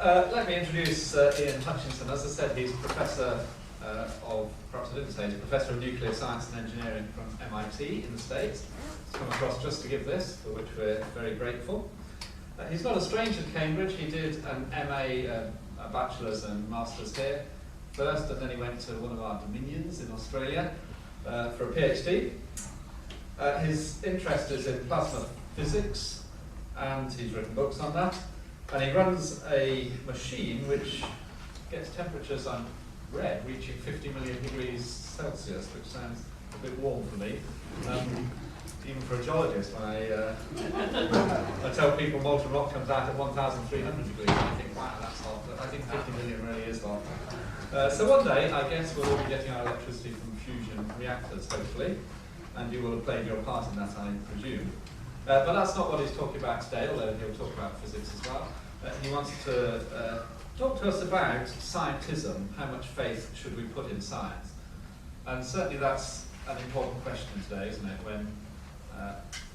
Let me introduce Ian Hutchinson. As I said, he's Professor of, perhaps I didn't say, he's Professor of Nuclear Science and Engineering from MIT in the States. He's come across just to give this, for which we're very grateful. He's not a stranger to Cambridge. He did an MA, a bachelor's and master's here first, and then he went to one of our dominions in Australia for a PhD. His interest is in plasma physics, and he's written books on that. And he runs a machine which gets temperatures, I've read, reaching 50 million degrees Celsius, which sounds a bit warm for me. Even for a geologist, when I tell people molten rock comes out at 1,300 degrees, and I think, wow, that's hot. But I think 50 million really is hot. So one day, I guess we'll all be getting our electricity from fusion reactors, hopefully, and you will have played your part in that, I presume. But that's not what he's talking about today, although he'll talk about physics as well. He wants to talk to us about scientism. How much faith should we put in science? And certainly that's an important question today, isn't it? When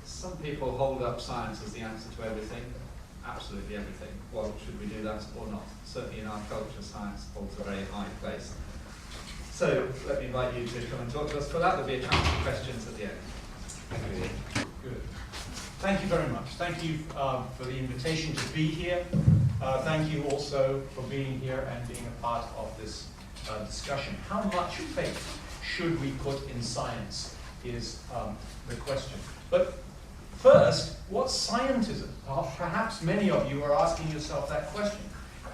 some people hold up science as the answer to everything, absolutely everything. Well, should we do that or not? Certainly in our culture, science holds a very high place. So let me invite you to come and talk to us. For that, there'll be a chance for questions at the end. Thank you. Good. Thank you very much. Thank you for the invitation to be here. Thank you also for being here and being a part of this discussion. How much faith should we put in science is the question. But first, what's scientism? Perhaps many of you are asking yourself that question.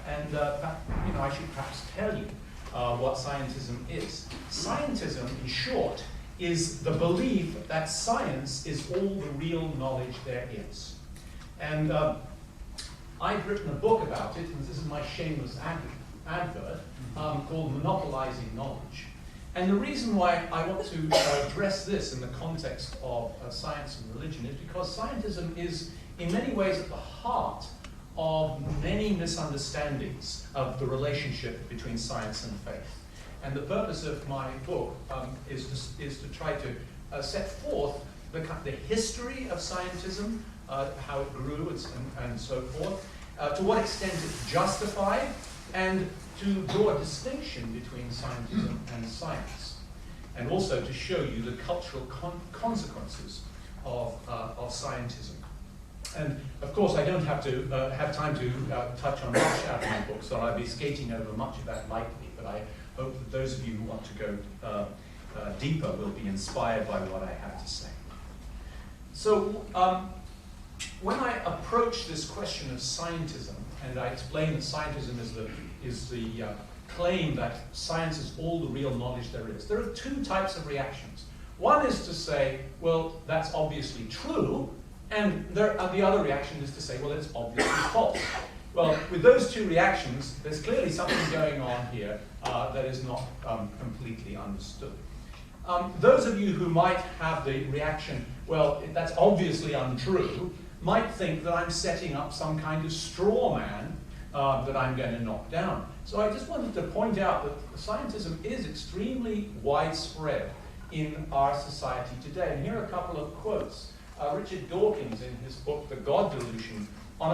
And I should perhaps tell you what scientism is. Scientism, in short, is the belief that science is all the real knowledge there is. And I've written a book about it, and this is my shameless advert, called Monopolizing Knowledge. And the reason why I want to address this in the context of science and religion is because scientism is in many ways at the heart of many misunderstandings of the relationship between science and faith. And the purpose of my book is to try to set forth the history of scientism, how it grew and so forth, to what extent it's justified, and to draw a distinction between scientism and science, and also to show you the cultural consequences of scientism. And of course, I don't have to have time to touch on much out of my book, so I'll be skating over much of that lightly, but I hope that those of you who want to go deeper will be inspired by what I have to say. So when I approach this question of scientism, and I explain that scientism is the claim that science is all the real knowledge there is, there are two types of reactions. One is to say, well, that's obviously true, and the other reaction is to say, well, it's obviously false. Well, with those two reactions, there's clearly something going on here that is not completely understood. Those of you who might have the reaction, well, that's obviously untrue, might think that I'm setting up some kind of straw man that I'm going to knock down. So I just wanted to point out that scientism is extremely widespread in our society today. And here are a couple of quotes. Richard Dawkins, in his book, The God Delusion, on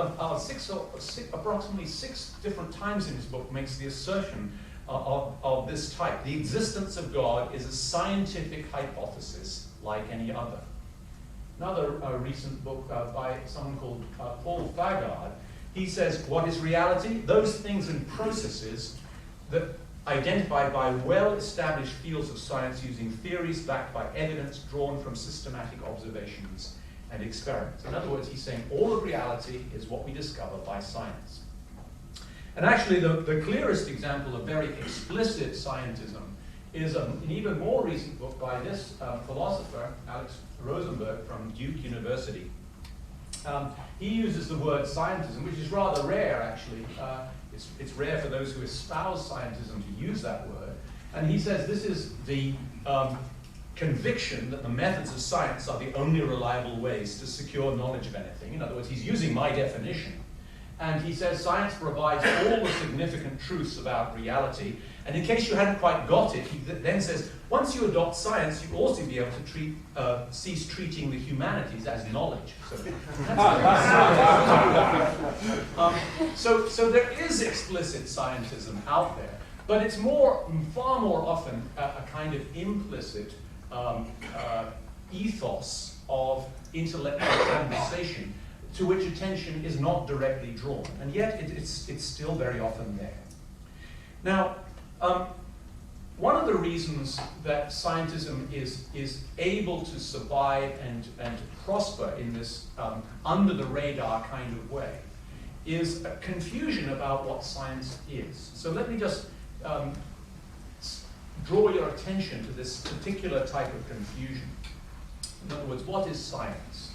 approximately six different times in his book, makes the assertion of this type. The existence of God is a scientific hypothesis like any other. Another recent book by someone called Paul Fagard, he says, what is reality? Those things and processes that identified by well-established fields of science using theories backed by evidence drawn from systematic observations and experiments. In other words, he's saying all of reality is what we discover by science. And actually, the clearest example of very explicit scientism is an even more recent book by this philosopher, Alex Rosenberg from Duke University. He uses the word scientism, which is rather rare, actually. It's rare for those who espouse scientism to use that word. And he says this is the conviction that the methods of science are the only reliable ways to secure knowledge of anything. In other words, he's using my definition. And he says science provides all the significant truths about reality. And in case you hadn't quite got it, he then says, once you adopt science, you'll also be able to cease treating the humanities as knowledge. So, So there is explicit scientism out there, but it's far more often a kind of implicit ethos of intellectual conversation to which attention is not directly drawn, and yet it's still very often there. Now, one of the reasons that scientism is able to survive and prosper in this under-the-radar kind of way is a confusion about what science is. So let me just draw your attention to this particular type of confusion. In other words, what is science?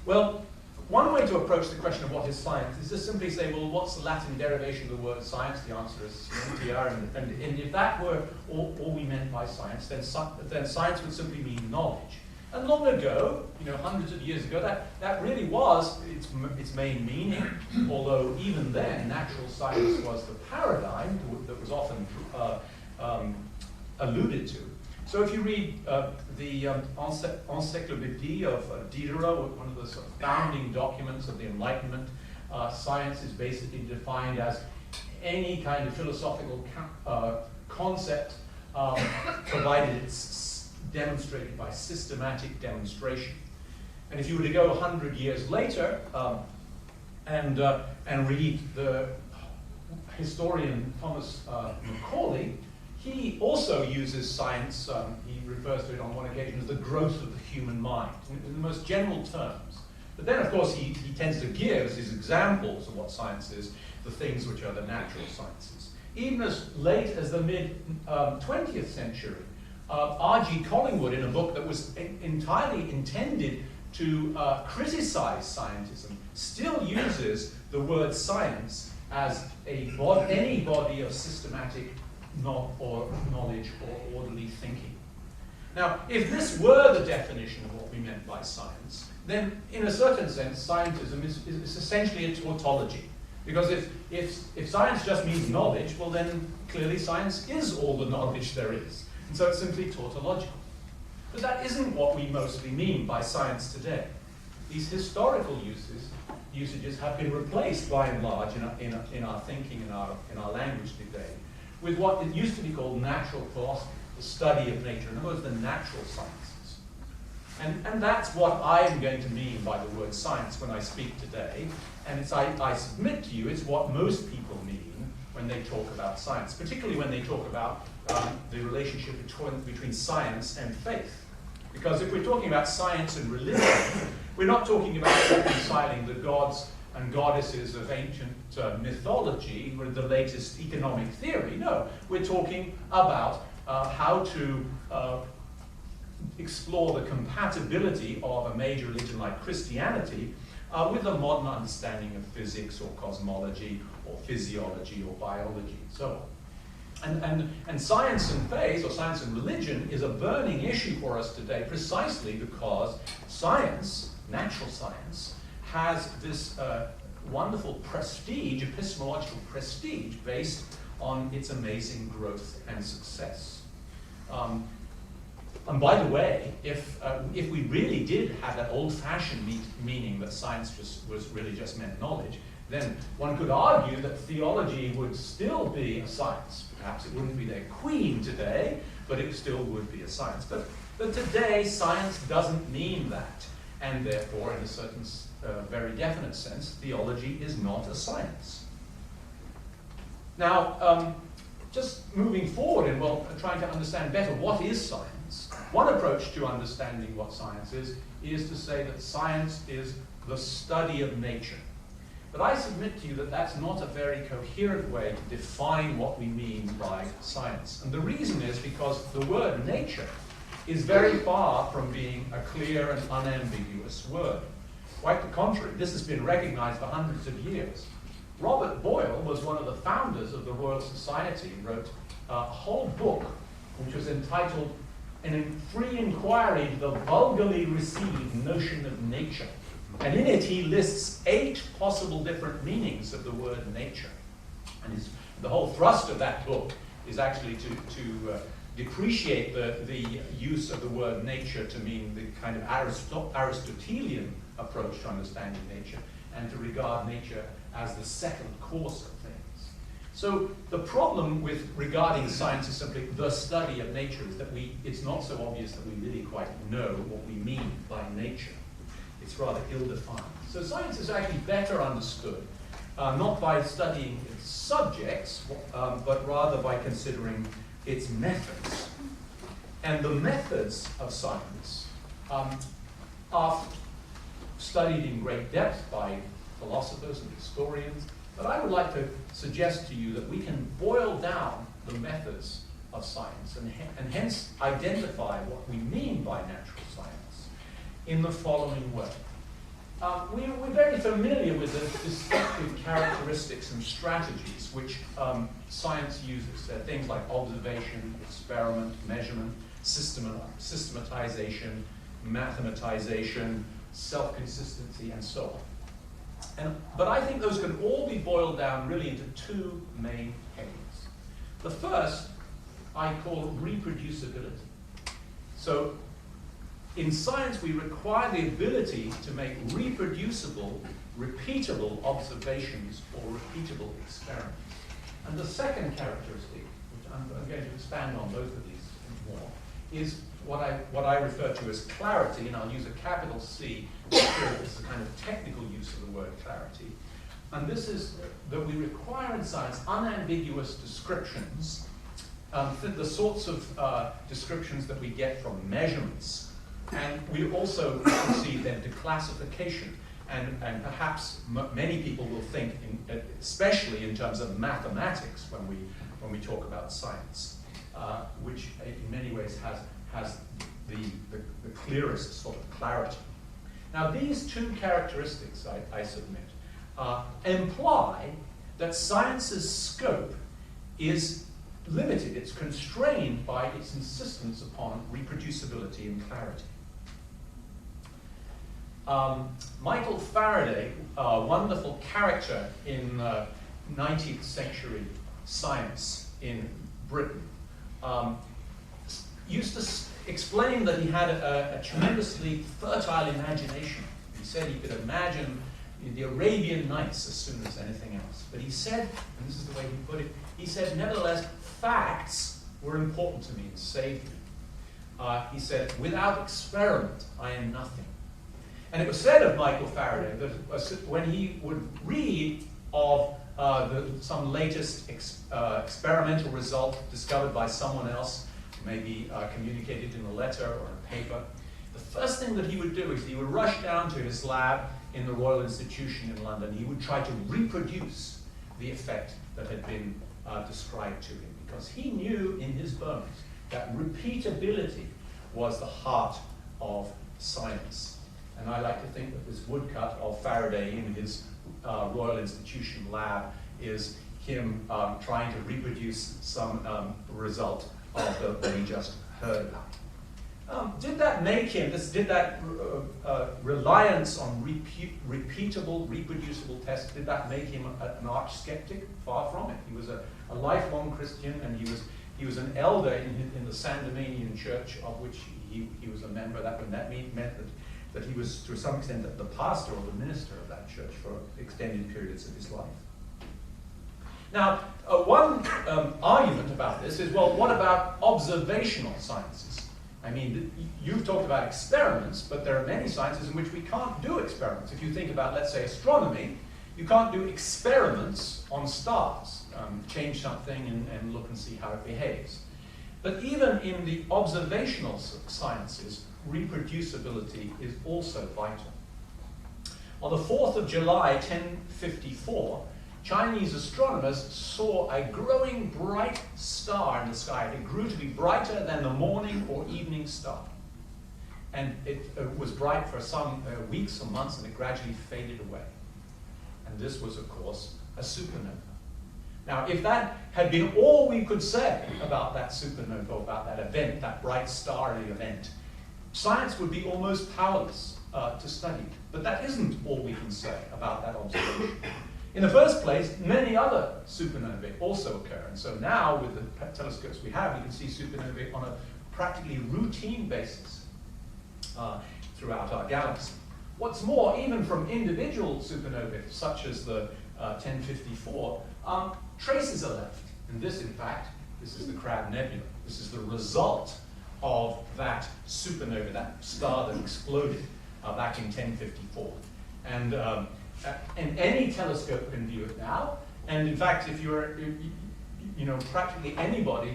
Well, one way to approach the question of what is science is to simply say, well, what's the Latin derivation of the word science? The answer is scientia, and if that were all we meant by science, then science would simply mean knowledge. And long ago, hundreds of years ago, that really was its main meaning, although even then, natural science was the paradigm that was often alluded to. So if you read the Encyclopédie of Diderot, one of the sort of founding documents of the Enlightenment, science is basically defined as any kind of philosophical concept, provided it's demonstrated by systematic demonstration. And if you were to go 100 years later and read the historian Thomas Macaulay, he also uses science, he refers to it on one occasion as the growth of the human mind, in the most general terms. But then, of course, he tends to give as his examples of what science is, the things which are the natural sciences. Even as late as the mid-20th century, R.G. Collingwood, in a book that was entirely intended to criticize scientism, still uses the word science as any body of systematic knowledge or orderly thinking. Now, if this were the definition of what we meant by science, then in a certain sense, scientism is essentially a tautology. Because if science just means knowledge, well then clearly science is all the knowledge there is. And so it's simply tautological. But that isn't what we mostly mean by science today. These historical usages have been replaced by and large in our thinking, in our language today, with what it used to be called natural philosophy, the study of nature, in other words, the natural sciences. And that's what I am going to mean by the word science when I speak today. And I submit to you, it's what most people mean when they talk about science, particularly when they talk about the relationship between science and faith. Because if we're talking about science and religion, we're not talking about reconciling the gods and goddesses of ancient mythology with the latest economic theory. No, we're talking about how to explore the compatibility of a major religion like Christianity with a modern understanding of physics or cosmology or physiology or biology and so on. And science and faith, or science and religion, is a burning issue for us today precisely because science, natural science, has this wonderful prestige, epistemological prestige, based on its amazing growth and success. And by the way, if we really did have that old-fashioned meaning that science was really just meant knowledge, then one could argue that theology would still be a science. Perhaps it wouldn't be their queen today, but it still would be a science. But today, science doesn't mean that. And therefore, in a certain very definite sense, theology is not a science. Now, just moving forward and trying to understand better what is science, one approach to understanding what science is to say that science is the study of nature. But I submit to you that that's not a very coherent way to define what we mean by science. And the reason is because the word nature is very far from being a clear and unambiguous word. Quite the contrary, this has been recognized for hundreds of years. Robert Boyle was one of the founders of the Royal Society and wrote a whole book which was entitled A Free Inquiry into the Vulgarly Received Notion of Nature. And in it he lists 8 possible different meanings of the word nature. And the whole thrust of that book is actually to depreciate the use of the word nature to mean the kind of Aristotelian approach to understanding nature, and to regard nature as the second course of things. So the problem with regarding science as simply the study of nature is that it's not so obvious that we really quite know what we mean by nature. It's rather ill-defined. So science is actually better understood, not by studying its subjects, but rather by considering its methods. And the methods of science are studied in great depth by philosophers and historians, but I would like to suggest to you that we can boil down the methods of science and hence identify what we mean by natural science in the following way. We're very familiar with the distinctive characteristics and strategies which science uses. Things like observation, experiment, measurement, systematization, mathematization, self-consistency, and so on. But I think those can all be boiled down really into two main headings. The first I call reproducibility. So in science we require the ability to make reproducible, repeatable observations or repeatable experiments. And the second characteristic, which I'm going to expand on both of these more, is what I refer to as clarity, and I'll use a capital C because it's a kind of technical use of the word clarity. And this is that we require in science unambiguous descriptions, the sorts of descriptions that we get from measurements. And we also proceed then to classification. And perhaps many people will think, especially in terms of mathematics, when we talk about science, which in many ways has the clearest sort of clarity. Now, these two characteristics, I submit, imply that science's scope is limited, it's constrained by its insistence upon reproducibility and clarity. Michael Faraday, a wonderful character in 19th century science in Britain, used to explain that he had a tremendously fertile imagination. He said he could imagine the Arabian Nights as soon as anything else. But he said, and this is the way he put it, he said, nevertheless, facts were important to me and saved me. He said, without experiment, I am nothing. And it was said of Michael Faraday that when he would read of some latest experimental result discovered by someone else, maybe communicated in a letter or a paper, the first thing that he would do is he would rush down to his lab in the Royal Institution in London. He would try to reproduce the effect that had been described to him, because he knew in his bones that repeatability was the heart of science. And I like to think that this woodcut of Faraday in his Royal Institution lab is him trying to reproduce some result of what he just heard about. Did that make him, did that reliance on repeatable, reproducible tests, did that make him an arch skeptic? Far from it. He was a lifelong Christian, and he was an elder in the San Dominion Church, of which he was a member. That meant that he was, to some extent, the pastor or the minister of that church for extended periods of his life. Now, one argument about this is, well, what about observational sciences? I mean, you've talked about experiments, but there are many sciences in which we can't do experiments. If you think about, let's say, astronomy, you can't do experiments on stars, change something and look and see how it behaves. But even in the observational sciences, reproducibility is also vital. On the 4th of July, 1054, Chinese astronomers saw a growing bright star in the sky. It grew to be brighter than the morning or evening star. And it was bright for some weeks or months, and it gradually faded away. And this was, of course, a supernova. Now, if that had been all we could say about that supernova, about that event, that bright starry event, science would be almost powerless to study. But that isn't all we can say about that observation. In the first place, many other supernovae also occur. And so now, with the telescopes we have, we can see supernovae on a practically routine basis throughout our galaxy. What's more, even from individual supernovae, such as the 1054, traces are left. And this, in fact, this is the Crab Nebula. This is the result of that supernova, that star that exploded back in 1054. And any telescope can view it now. And in fact, if you're, you know, practically anybody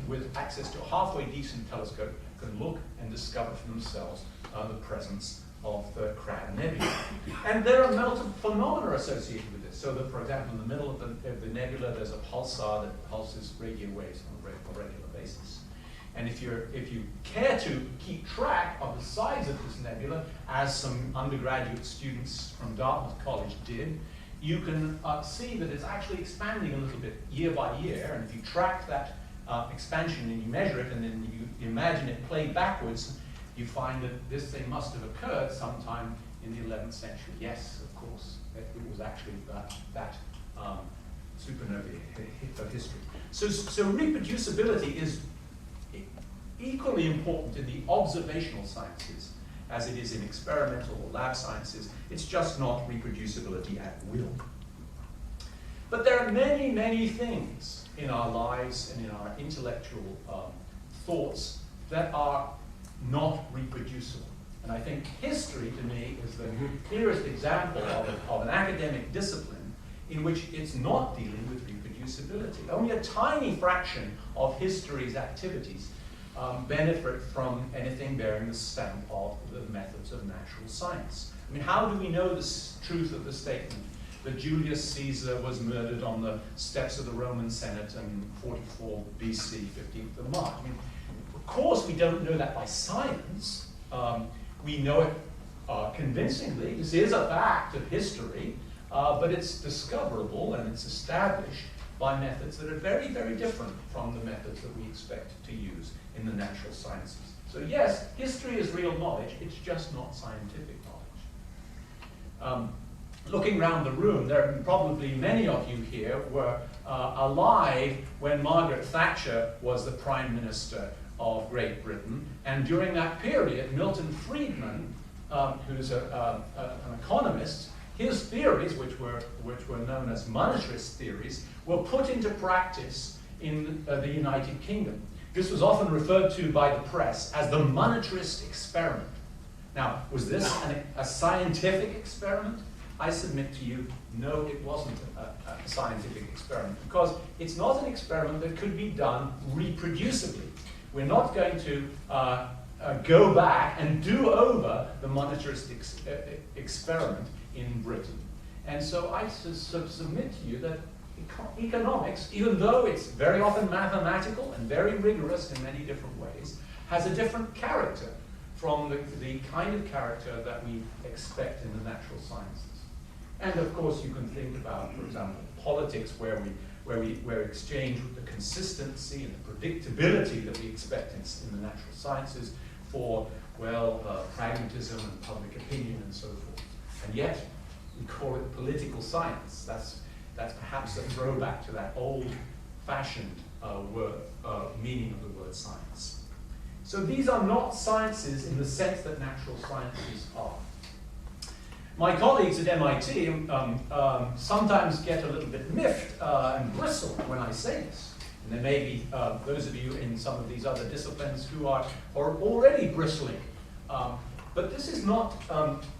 with access to a halfway decent telescope can look and discover for themselves the presence of the Crab Nebula. And there are multiple phenomena associated with this. So that, for example, in the middle of the nebula, there's a pulsar that pulses radio waves on a regular basis. And if you care to keep track of the size of this nebula, as some undergraduate students from Dartmouth College did, you can see that it's actually expanding a little bit year by year. And if you track that expansion and you measure it and then you imagine it played backwards, you find that this thing must have occurred sometime in the 11th century. Yes, of course, it was actually that supernova of history. So reproducibility is equally important in the observational sciences as it is in experimental or lab sciences. It's just not reproducibility at will. But there are many, many things in our lives and in our intellectual thoughts that are not reproducible. And I think history, to me, is the clearest example of an academic discipline in which it's not dealing with reproducibility. Only a tiny fraction of history's activities benefit from anything bearing the stamp of the methods of natural science. I mean, how do we know the truth of the statement that Julius Caesar was murdered on the steps of the Roman Senate in 44 BC, 15th of March? I mean, of course, we don't know that by science. We know it convincingly. This is a fact of history, but it's discoverable and it's established by methods that are very, very different from the methods that we expect to use in the natural sciences. So yes, history is real knowledge, it's just not scientific knowledge. Looking around the room, there are probably many of you here were alive when Margaret Thatcher was the Prime Minister of Great Britain, and during that period, Milton Friedman, who's an economist, his theories, which were known as monetarist theories, were put into practice in the United Kingdom. This was often referred to by the press as the monetarist experiment. Now, was this a scientific experiment? I submit to you, no, it wasn't a scientific experiment, because it's not an experiment that could be done reproducibly. We're not going to go back and do over the monetarist experiment in Britain. And so I submit to you that economics, even though it's very often mathematical and very rigorous in many different ways, has a different character from the kind of character that we expect in the natural sciences. And of course you can think about, for example, politics, where we exchange the consistency and the predictability that we expect in the natural sciences for, well, pragmatism and public opinion and so forth. And yet, we call it political science. That's perhaps a throwback to that old-fashioned meaning of the word science. So these are not sciences in the sense that natural sciences are. My colleagues at MIT sometimes get a little bit miffed and bristle when I say this. And there may be those of you in some of these other disciplines who are already bristling. But this is not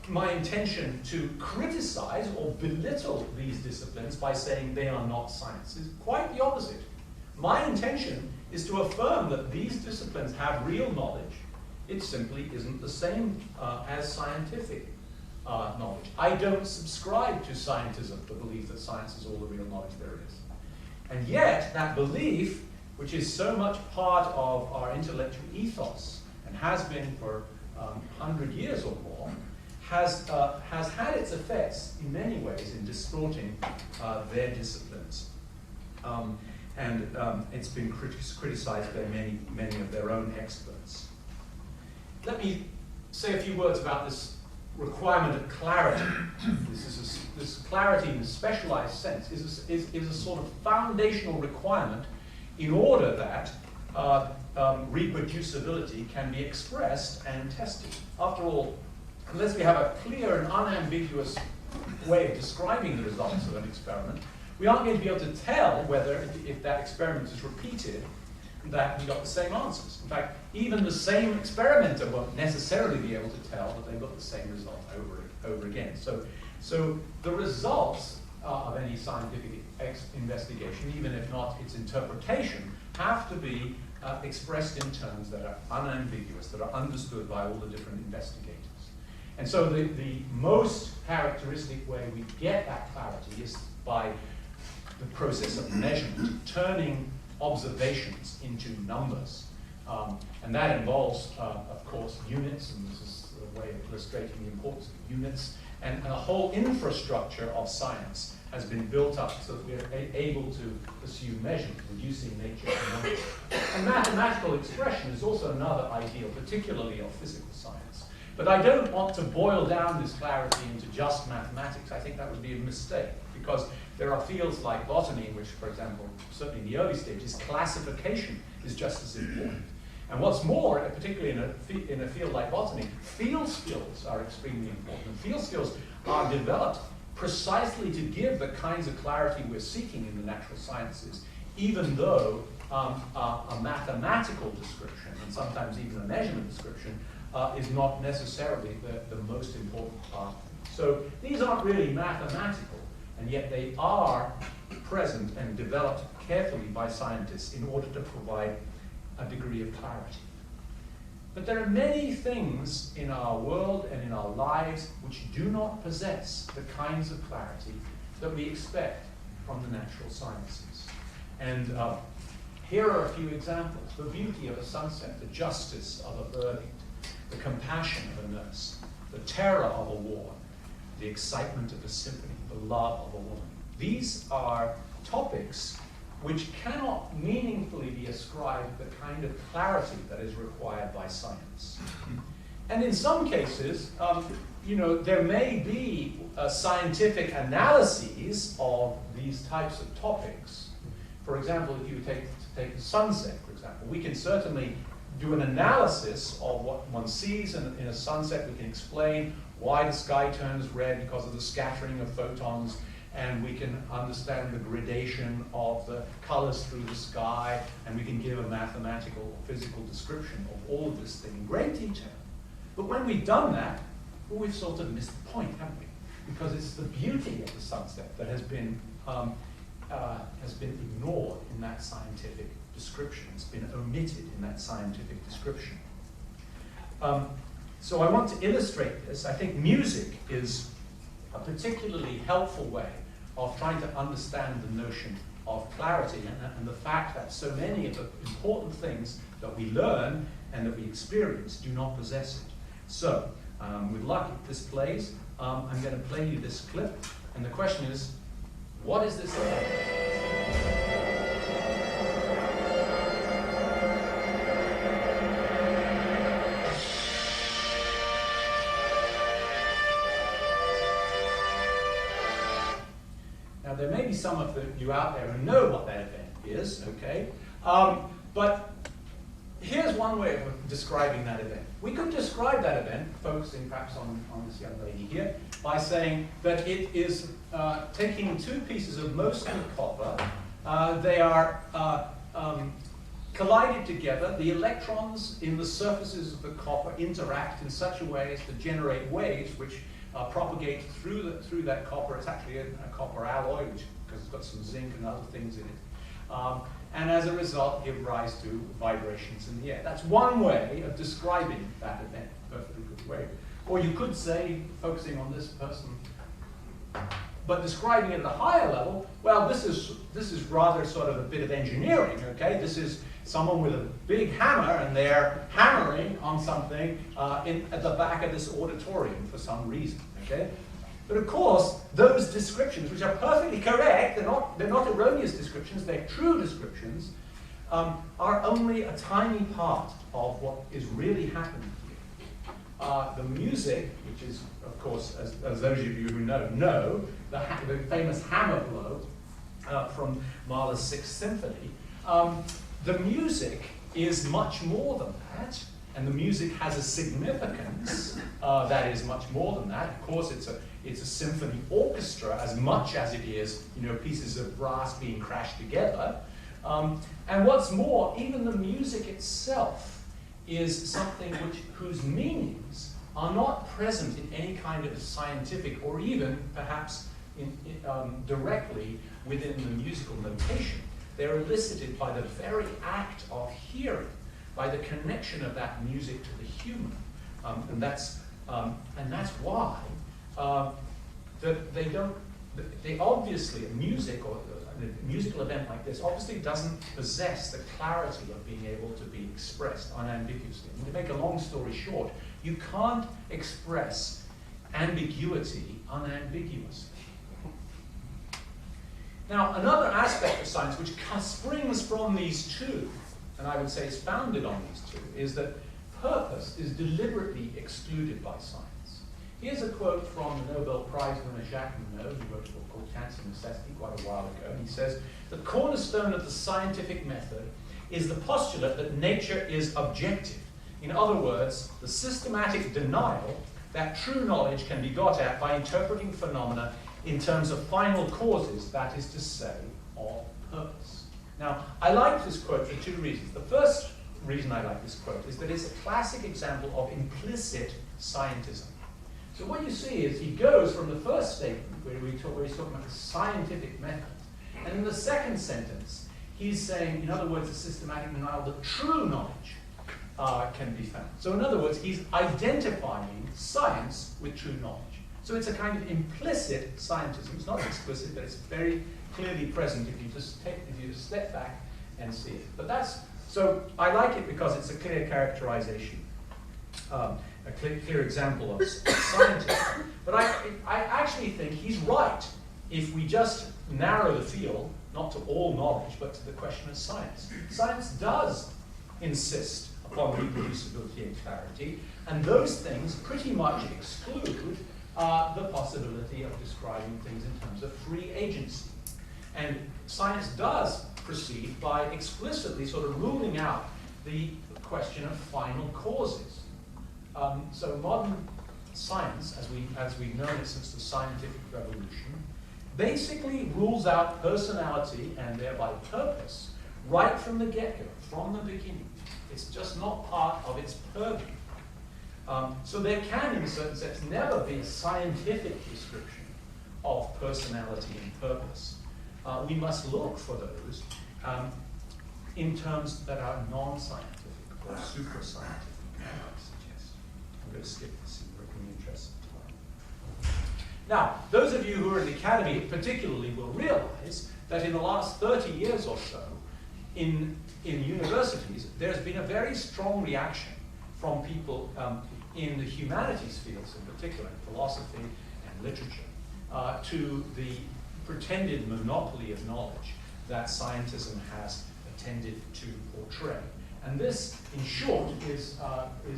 my intention to criticize or belittle these disciplines by saying they are not sciences. Quite the opposite. My intention is to affirm that these disciplines have real knowledge. It simply isn't the same as scientific knowledge. I don't subscribe to scientism, the belief that science is all the real knowledge there is. And yet, that belief, which is so much part of our intellectual ethos, and has been for 100 years or more, has had its effects in many ways in distorting their disciplines. And it's been criticized by many of their own experts. Let me say a few words about this requirement of clarity. This clarity in a specialized sense is a sort of foundational requirement in order that reproducibility can be expressed and tested. After all, unless we have a clear and unambiguous way of describing the results of an experiment, we aren't going to be able to tell whether, if that experiment is repeated, that we got the same answers. In fact, even the same experimenter won't necessarily be able to tell that they got the same result over again. So the results of any scientific investigation, even if not its interpretation, have to be expressed in terms that are unambiguous, that are understood by all the different investigators. And so the most characteristic way we get that clarity is by the process of measurement, turning observations into numbers. And that involves, of course, units, and this is a way of illustrating the importance of units, and a whole infrastructure of science has been built up so that we're able to pursue measurement, reducing nature to numbers. And mathematical expression is also another ideal, particularly of physical science. But I don't want to boil down this clarity into just mathematics. I think that would be a mistake, because there are fields like botany in which, for example, certainly in the early stages, classification is just as important. And what's more, particularly in a field like botany, field skills are extremely important. And field skills are developed precisely to give the kinds of clarity we're seeking in the natural sciences, even though a mathematical description, and sometimes even a measurement description, is not necessarily the most important part. So these aren't really mathematical, and yet they are present and developed carefully by scientists in order to provide a degree of clarity. But there are many things in our world and in our lives which do not possess the kinds of clarity that we expect from the natural sciences. And here are a few examples. The beauty of a sunset, the justice of a verdict, the compassion of a nurse, the terror of a war, the excitement of a symphony, the love of a woman. These are topics which cannot meaningfully be ascribed the kind of clarity that is required by science. And in some cases, there may be scientific analyses of these types of topics. For example, if you take the sunset, for example, we can certainly do an analysis of what one sees in a sunset. We can explain why the sky turns red because of the scattering of photons, and we can understand the gradation of the colors through the sky, and we can give a mathematical or physical description of all of this thing in great detail. But when we've done that, well, we've sort of missed the point, haven't we? Because it's the beauty of the sunset that has been ignored in that scientific description. It's been omitted in that scientific description. So I want to illustrate this. I think music is a particularly helpful way of trying to understand the notion of clarity and the fact that so many of the important things that we learn and that we experience do not possess it. So, with luck, if this plays, I'm going to play you this clip, and the question is, what is this about? Now, there may be some of you out there who know what that event is, okay? But here's one way of describing that event. We could describe that event, focusing perhaps on this young lady here, by saying that it is taking two pieces of mostly copper. They are collided together. The electrons in the surfaces of the copper interact in such a way as to generate waves which propagate through that copper. It's actually a copper alloy, because it's got some zinc and other things in it. And as a result, give rise to vibrations in the air. That's one way of describing that event, perfectly good way. Or you could say, focusing on this person, but describing it at a higher level, well, this is rather sort of a bit of engineering, okay? This is someone with a big hammer, and they're hammering on something at the back of this auditorium for some reason, okay? But of course, those descriptions, which are perfectly correct, they're not erroneous descriptions, they're true descriptions, are only a tiny part of what is really happening here. The music, which is, of course, as those of you who know, the famous hammer blow from Mahler's Sixth Symphony, the music is much more than that, and the music has a significance that is much more than that. Of course, it's a symphony orchestra as much as it is, pieces of brass being crashed together. And what's more, even the music itself is something whose meanings are not present in any kind of scientific or even perhaps directly within the musical notation. They're elicited by the very act of hearing, by the connection of that music to the human, and that's why they obviously, a musical event like this obviously doesn't possess the clarity of being able to be expressed unambiguously. And to make a long story short, you can't express ambiguity unambiguously. Now, another aspect of science which springs from these two, and I would say is founded on these two, is that purpose is deliberately excluded by science. Here's a quote from the Nobel Prize winner Jacques Monod, who wrote a book called Cancer Necessity quite a while ago, and he says, "The cornerstone of the scientific method is the postulate that nature is objective. In other words, the systematic denial that true knowledge can be got at by interpreting phenomena in terms of final causes, that is to say, of purpose." Now, I like this quote for two reasons. The first reason I like this quote is that it's a classic example of implicit scientism. So what you see is he goes from the first statement, where he's talking about the scientific method, and in the second sentence, he's saying, in other words, a systematic denial that true knowledge can be found. So in other words, he's identifying science with true knowledge. So it's a kind of implicit scientism. It's not explicit, but it's very clearly present if you just step back and see it. But so I like it because it's a clear characterization, a clear example of scientism. But I actually think he's right if we just narrow the field, not to all knowledge, but to the question of science. Science does insist upon reproducibility and clarity, and those things pretty much exclude the possibility of describing things in terms of free agency. And science does proceed by explicitly sort of ruling out the question of final causes. So modern science, as we've known it since the scientific revolution, basically rules out personality and thereby purpose right from the get-go, from the beginning. It's just not part of its purview. So there can, in a certain sense, never be a scientific description of personality and purpose. We must look for those in terms that are non-scientific or super-scientific, I might suggest. I'm going to skip this in the interest of time. Now, those of you who are in the academy particularly will realize that in the last 30 years or so, in universities, there's been a very strong reaction from people in the humanities fields in particular, in philosophy and literature, to the pretended monopoly of knowledge that scientism has tended to portray. And this, in short, is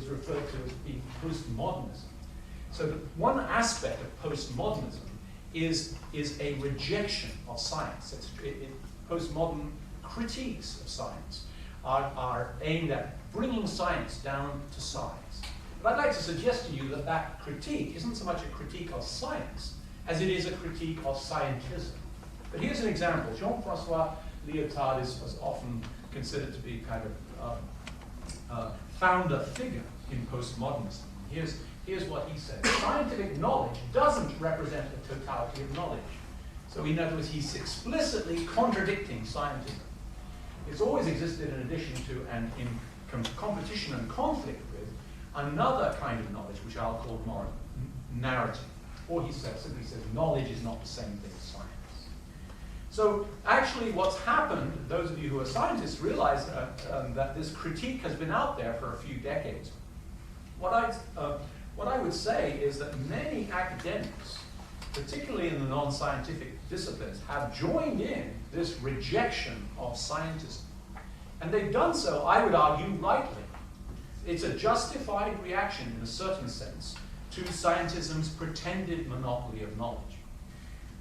referred to as being postmodernism. So one aspect of postmodernism is a rejection of science. Postmodern critiques of science are aimed at bringing science down to size. But I'd like to suggest to you that that critique isn't so much a critique of science as it is a critique of scientism. But here's an example. Jean-François Lyotard was often considered to be kind of founder figure in postmodernism. Here's what he said. Scientific knowledge doesn't represent the totality of knowledge. So in other words, he's explicitly contradicting scientism. It's always existed in addition to and in competition and conflict with another kind of knowledge, which I'll call narrative. Or he simply says knowledge is not the same thing as science. So actually what's happened, those of you who are scientists realize that this critique has been out there for a few decades. What I would say is that many academics, particularly in the non-scientific disciplines, have joined in this rejection of scientism. And they've done so, I would argue, rightly. It's a justified reaction, in a certain sense, to scientism's pretended monopoly of knowledge.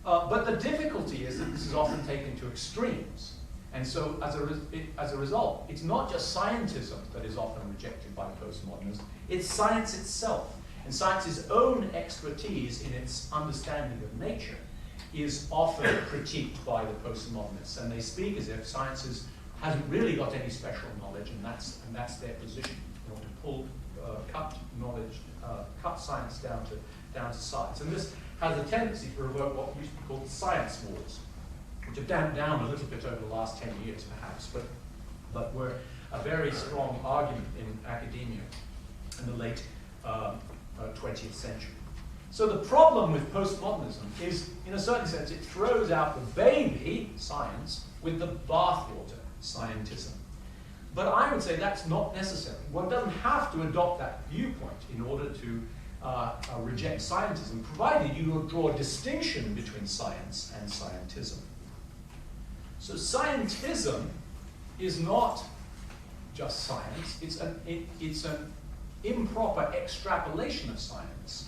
But the difficulty is that this is often taken to extremes. And so as a result, it's not just scientism that is often rejected by postmodernists, it's science itself. And science's own expertise in its understanding of nature is often critiqued by the postmodernists. And they speak as if science hasn't really got any special knowledge, and that's their position. You know, to cut science down to size. And this has a tendency to provoke what used to be called science wars, which have damped down a little bit over the last 10 years, perhaps, but were a very strong argument in academia in the late 20th century. So the problem with postmodernism is, in a certain sense, it throws out the baby, science, with the bathwater, scientism. But I would say that's not necessary. One doesn't have to adopt that viewpoint in order to reject scientism, provided you draw a distinction between science and scientism. So scientism is not just science, it's an improper extrapolation of science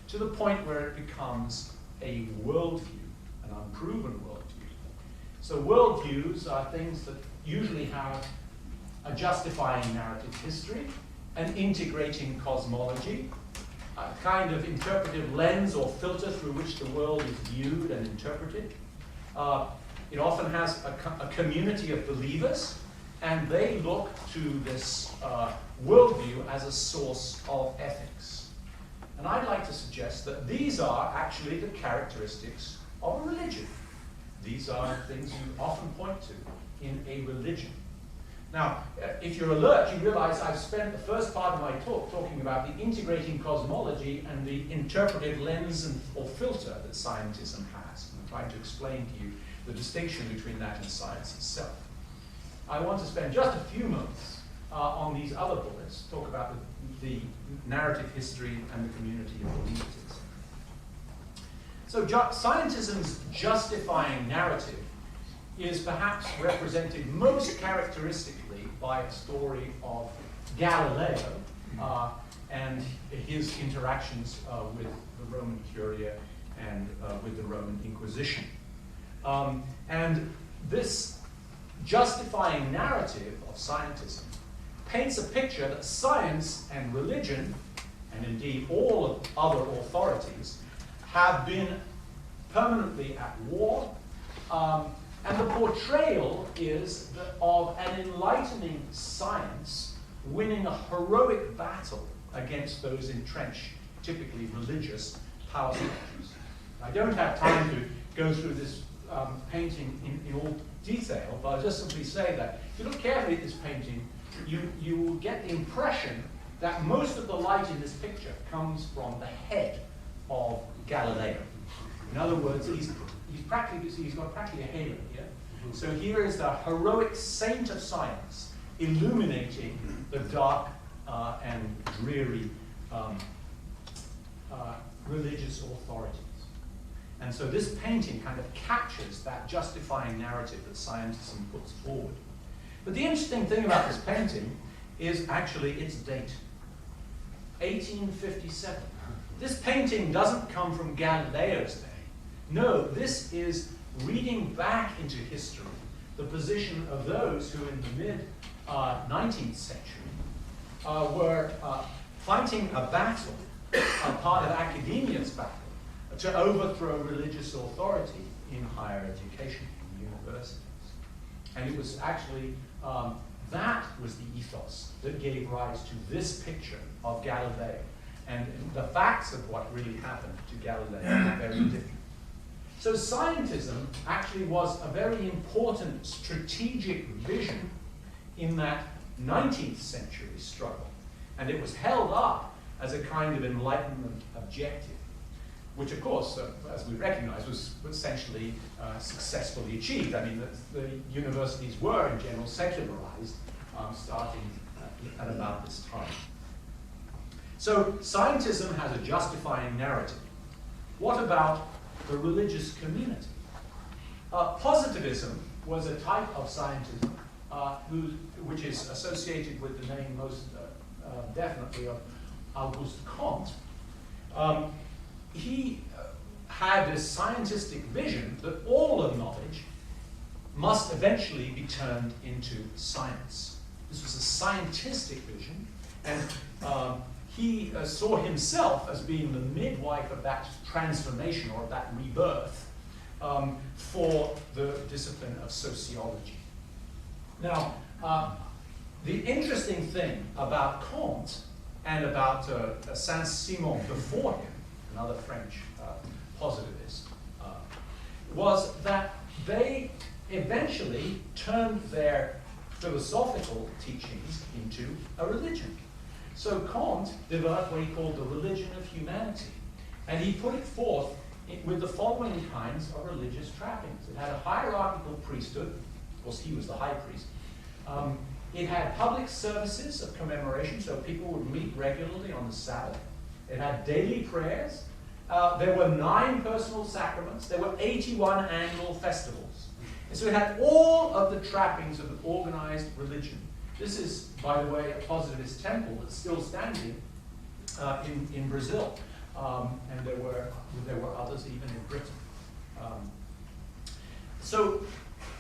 to the point where it becomes a worldview, an unproven worldview. So worldviews are things that usually have a justifying narrative history, an integrating cosmology, a kind of interpretive lens or filter through which the world is viewed and interpreted. It often has a community of believers, and they look to this worldview as a source of ethics. And I'd like to suggest that these are actually the characteristics of a religion. These are things you often point to in a religion. Now, if you're alert, you realize I've spent the first part of my talk talking about the integrating cosmology and the interpretive lens or filter that scientism has. I'm trying to explain to you the distinction between that and science itself. I want to spend just a few moments on these other bullets, talk about the narrative history and the community of believers. So scientism's justifying narrative is perhaps represented most characteristically by a story of Galileo and his interactions with the Roman Curia and with the Roman Inquisition. And this justifying narrative of scientism paints a picture that science and religion, and indeed all other authorities, have been permanently at war. And the portrayal is of an enlightening science winning a heroic battle against those entrenched, typically religious, power structures. I don't have time to go through this painting in all detail, but I'll just simply say that if you look carefully at this painting, you will get the impression that most of the light in this picture comes from the head of Galileo. In other words, he's got practically a halo here. So here is the heroic saint of science illuminating the dark and dreary religious authorities. And so this painting kind of captures that justifying narrative that scientism puts forward. But the interesting thing about this painting is actually its date, 1857. This painting doesn't come from Galileo's day. No, this is reading back into history the position of those who in the mid-19th century were fighting a battle, a part of academia's battle, to overthrow religious authority in higher education, in universities. And it was actually, that was the ethos that gave rise to this picture of Galileo. And the facts of what really happened to Galileo are very different. So scientism actually was a very important strategic vision in that 19th century struggle. And it was held up as a kind of Enlightenment objective, which of course, as we recognize, was essentially successfully achieved. I mean, the universities were in general secularized starting at about this time. So scientism has a justifying narrative. What about the religious community? Positivism was a type of scientism which is associated with the name most definitely of Auguste Comte. He had this scientific vision that all of knowledge must eventually be turned into science. This was a scientistic vision, and he saw himself as being the midwife of that transformation or of that rebirth for the discipline of sociology. Now, the interesting thing about Kant and about Saint-Simon before him, another French positivist, was that they eventually turned their philosophical teachings into a religion. So Kant developed what he called the religion of humanity, and he put it forth with the following kinds of religious trappings. It had a hierarchical priesthood. Of course, he was the high priest. It had public services of commemoration, so people would meet regularly on the Sabbath. It had daily prayers. There were 9 personal sacraments. There were 81 annual festivals. And so it had all of the trappings of an organized religion. This is, by the way, a positivist temple that's still standing in Brazil. And there were others even in Britain. So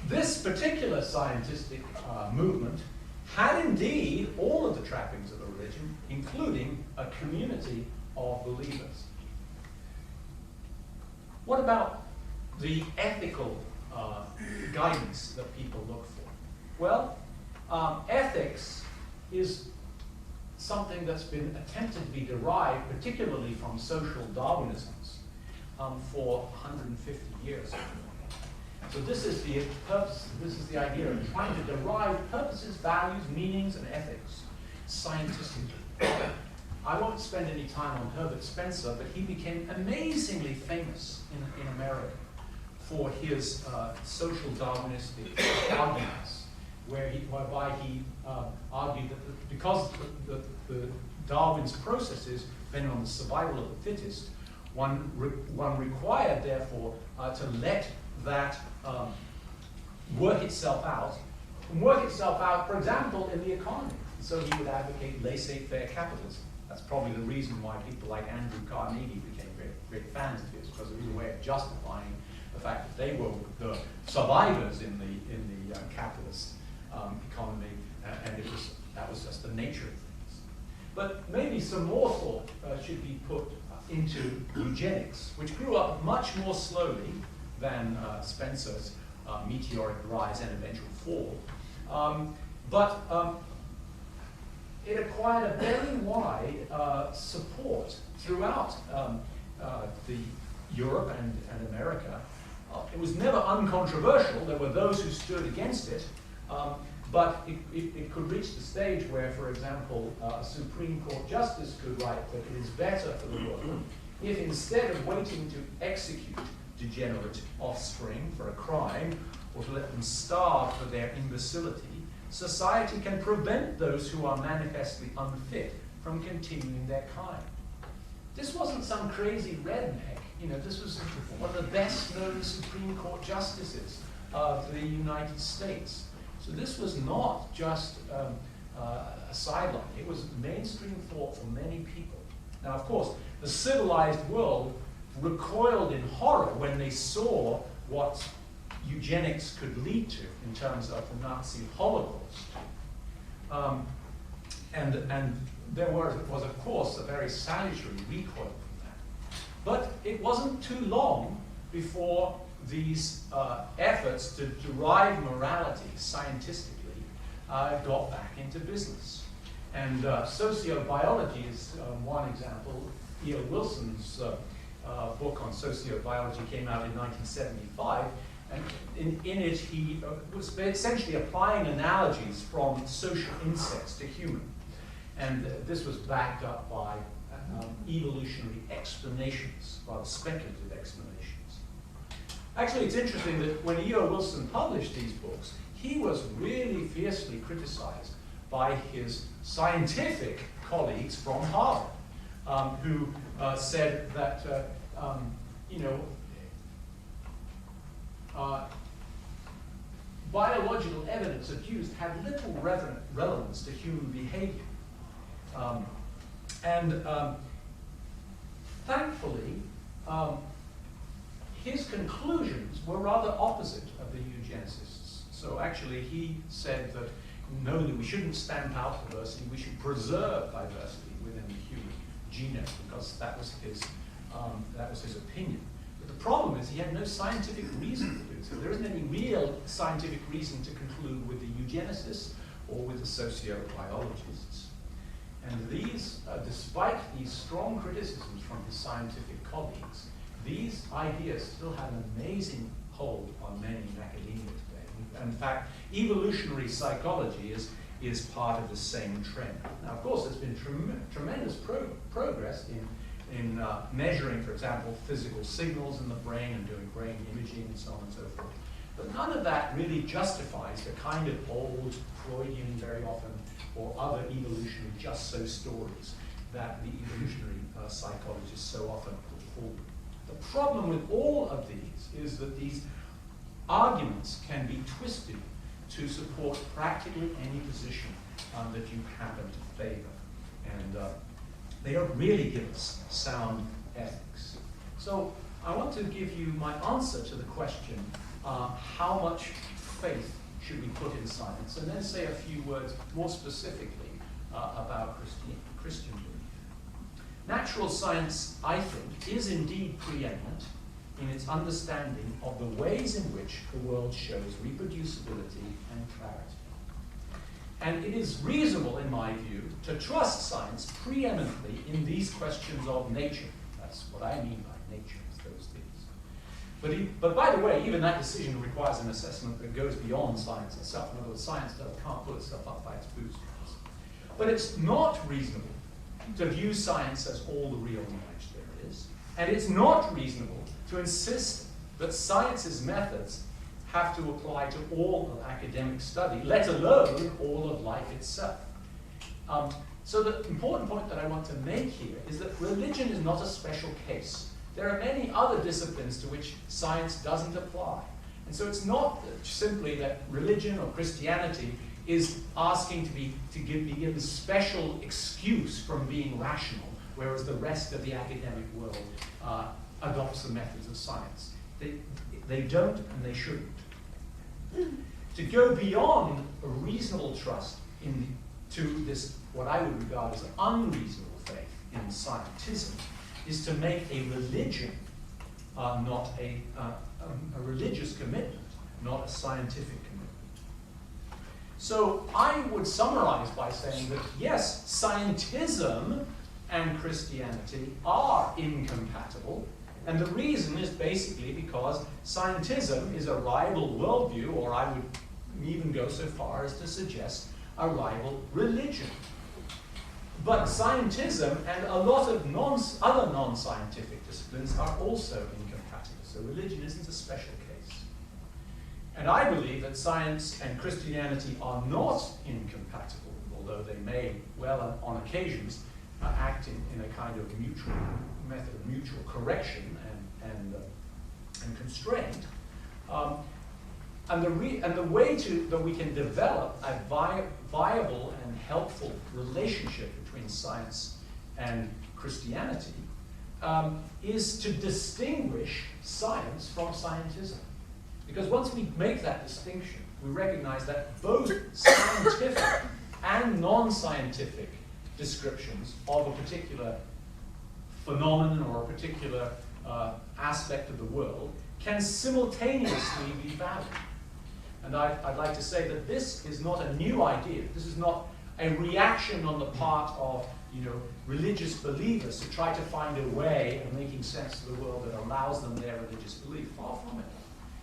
this particular scientific movement had indeed all of the trappings of a religion, including a community of believers. What about the ethical guidance that people look for? Well, ethics is something that's been attempted to be derived, particularly from social Darwinisms, for 150 years. So this is the purpose, this is the idea of trying to derive purposes, values, meanings, and ethics scientifically. I won't spend any time on Herbert Spencer, but he became amazingly famous in America for his social Darwinistic arguments, whereby he argued that because the Darwin's processes depend on the survival of the fittest, one required, therefore, to let that work itself out, and work itself out, for example, in the economy. So he would advocate laissez-faire capitalism. That's probably the reason why people like Andrew Carnegie became great fans of his, because it was a way of justifying the fact that they were the survivors in the capitalist economy, and that was just the nature of things. But maybe some more thought should be put into eugenics, which grew up much more slowly than Spencer's meteoric rise and eventual fall. But it acquired a very wide support throughout the Europe and America. It was never uncontroversial. There were those who stood against it, but it could reach the stage where, for example, a Supreme Court justice could write that it is better for the world if, instead of waiting to execute degenerate offspring for a crime, or to let them starve for their imbecility, society can prevent those who are manifestly unfit from continuing their kind. This wasn't some crazy redneck. This was one of the best-known Supreme Court justices of the United States. So this was not just a sideline. It was mainstream thought for many people. Now, of course, the civilized world recoiled in horror when they saw what eugenics could lead to in terms of the Nazi Holocaust. And there was, of course, a very salutary recoil from that. But it wasn't too long before these efforts to derive morality scientifically got back into business. And sociobiology is one example. E.O. Wilson's book on sociobiology came out in 1975, and in it he was essentially applying analogies from social insects to human. And this was backed up by evolutionary explanations, rather speculative explanations. Actually, it's interesting that when E.O. Wilson published these books, he was really fiercely criticized by his scientific colleagues from Harvard, who said that, biological evidence adduced had little relevance to human behavior. Thankfully, his conclusions were rather opposite of the eugenicists. So actually he said that no, that we shouldn't stamp out diversity, we should preserve diversity within the human genome, because that was his opinion. But the problem is he had no scientific reason to do so. There isn't any real scientific reason to conclude with the eugenicists or with the sociobiologists. And these, despite these strong criticisms from his scientific colleagues, these ideas still have an amazing hold on many in academia today. In fact, evolutionary psychology is part of the same trend. Now, of course, there's been tremendous progress in measuring, for example, physical signals in the brain and doing brain imaging and so on and so forth. But none of that really justifies the kind of old Freudian, very often, or other evolutionary just-so stories that the evolutionary psychologists so often put forward. The problem with all of these is that these arguments can be twisted to support practically any position that you happen to favor. And they don't really give us sound ethics. So I want to give you my answer to the question, how much faith should we put in science, and then say a few words more specifically about Christian belief. Natural science, I think, is indeed preeminent in its understanding of the ways in which the world shows reproducibility and clarity. And it is reasonable, in my view, to trust science preeminently in these questions of nature. That's what I mean by nature, is those things. But by the way, even that decision requires an assessment that goes beyond science itself. In other words, science can't pull itself up by its bootstraps. But it's not reasonable to view science as all the real knowledge there is. And it's not reasonable to insist that science's methods have to apply to all of academic study, let alone all of life itself. So the important point that I want to make here is that religion is not a special case. There are many other disciplines to which science doesn't apply. And so it's not simply that religion or Christianity is asking to be given a special excuse from being rational, whereas the rest of the academic world adopts the methods of science. They don't and they shouldn't. To go beyond a reasonable trust to this, what I would regard as an unreasonable faith in scientism, is to make a religion not a religious commitment, not a scientific commitment. So I would summarize by saying that yes, scientism and Christianity are incompatible, and the reason is basically because scientism is a rival worldview, or I would even go so far as to suggest a rival religion. But scientism and a lot of other non-scientific disciplines are also incompatible. So religion isn't a special case. And I believe that science and Christianity are not incompatible, although they may, well, on occasions, act in a kind of mutual method of mutual correction and constraint. And the way that we can develop a viable and helpful relationship between science and Christianity is to distinguish science from scientism. Because once we make that distinction, we recognize that both scientific and non-scientific descriptions of a particular phenomenon or a particular aspect of the world can simultaneously be valid. And I'd like to say that this is not a new idea. This is not a reaction on the part of religious believers to try to find a way of making sense of the world that allows them their religious belief. Far from it.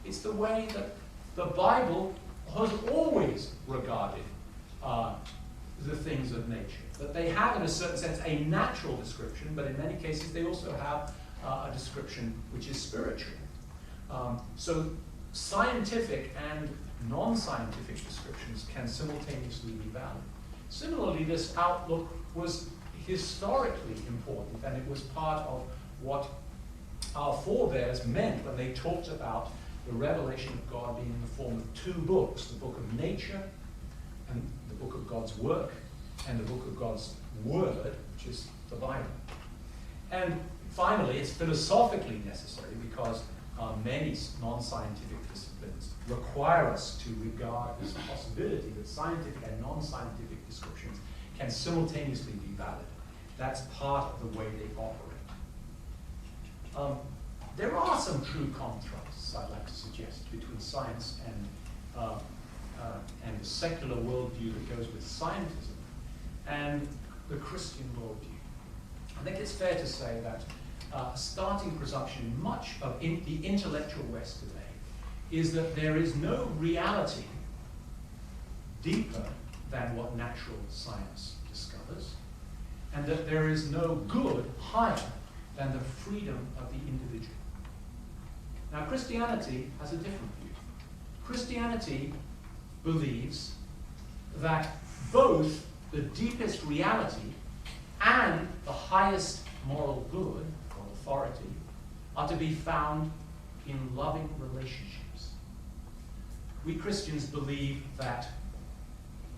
It's the way that the Bible has always regarded the things of nature. That they have, in a certain sense, a natural description, but in many cases they also have a description which is spiritual. So scientific and non-scientific descriptions can simultaneously be valid. Similarly, this outlook was historically important, and it was part of what our forebears meant when they talked about the revelation of God being in the form of two books, the book of nature and the book of God's work, and the book of God's word, which is the Bible. And finally, it's philosophically necessary because many non-scientific disciplines require us to regard this possibility that scientific and non-scientific descriptions can simultaneously be valid. That's part of the way they operate. There are some true contrasts, I'd like to suggest, between science and the secular worldview that goes with scientism and the Christian worldview. I think it's fair to say that a starting presumption in much of the intellectual West today is that there is no reality deeper than what natural science discovers, and that there is no good higher than the freedom of the individual. Now, Christianity has a different view. Christianity believes that both the deepest reality and the highest moral good or authority are to be found in loving relationships. We Christians believe that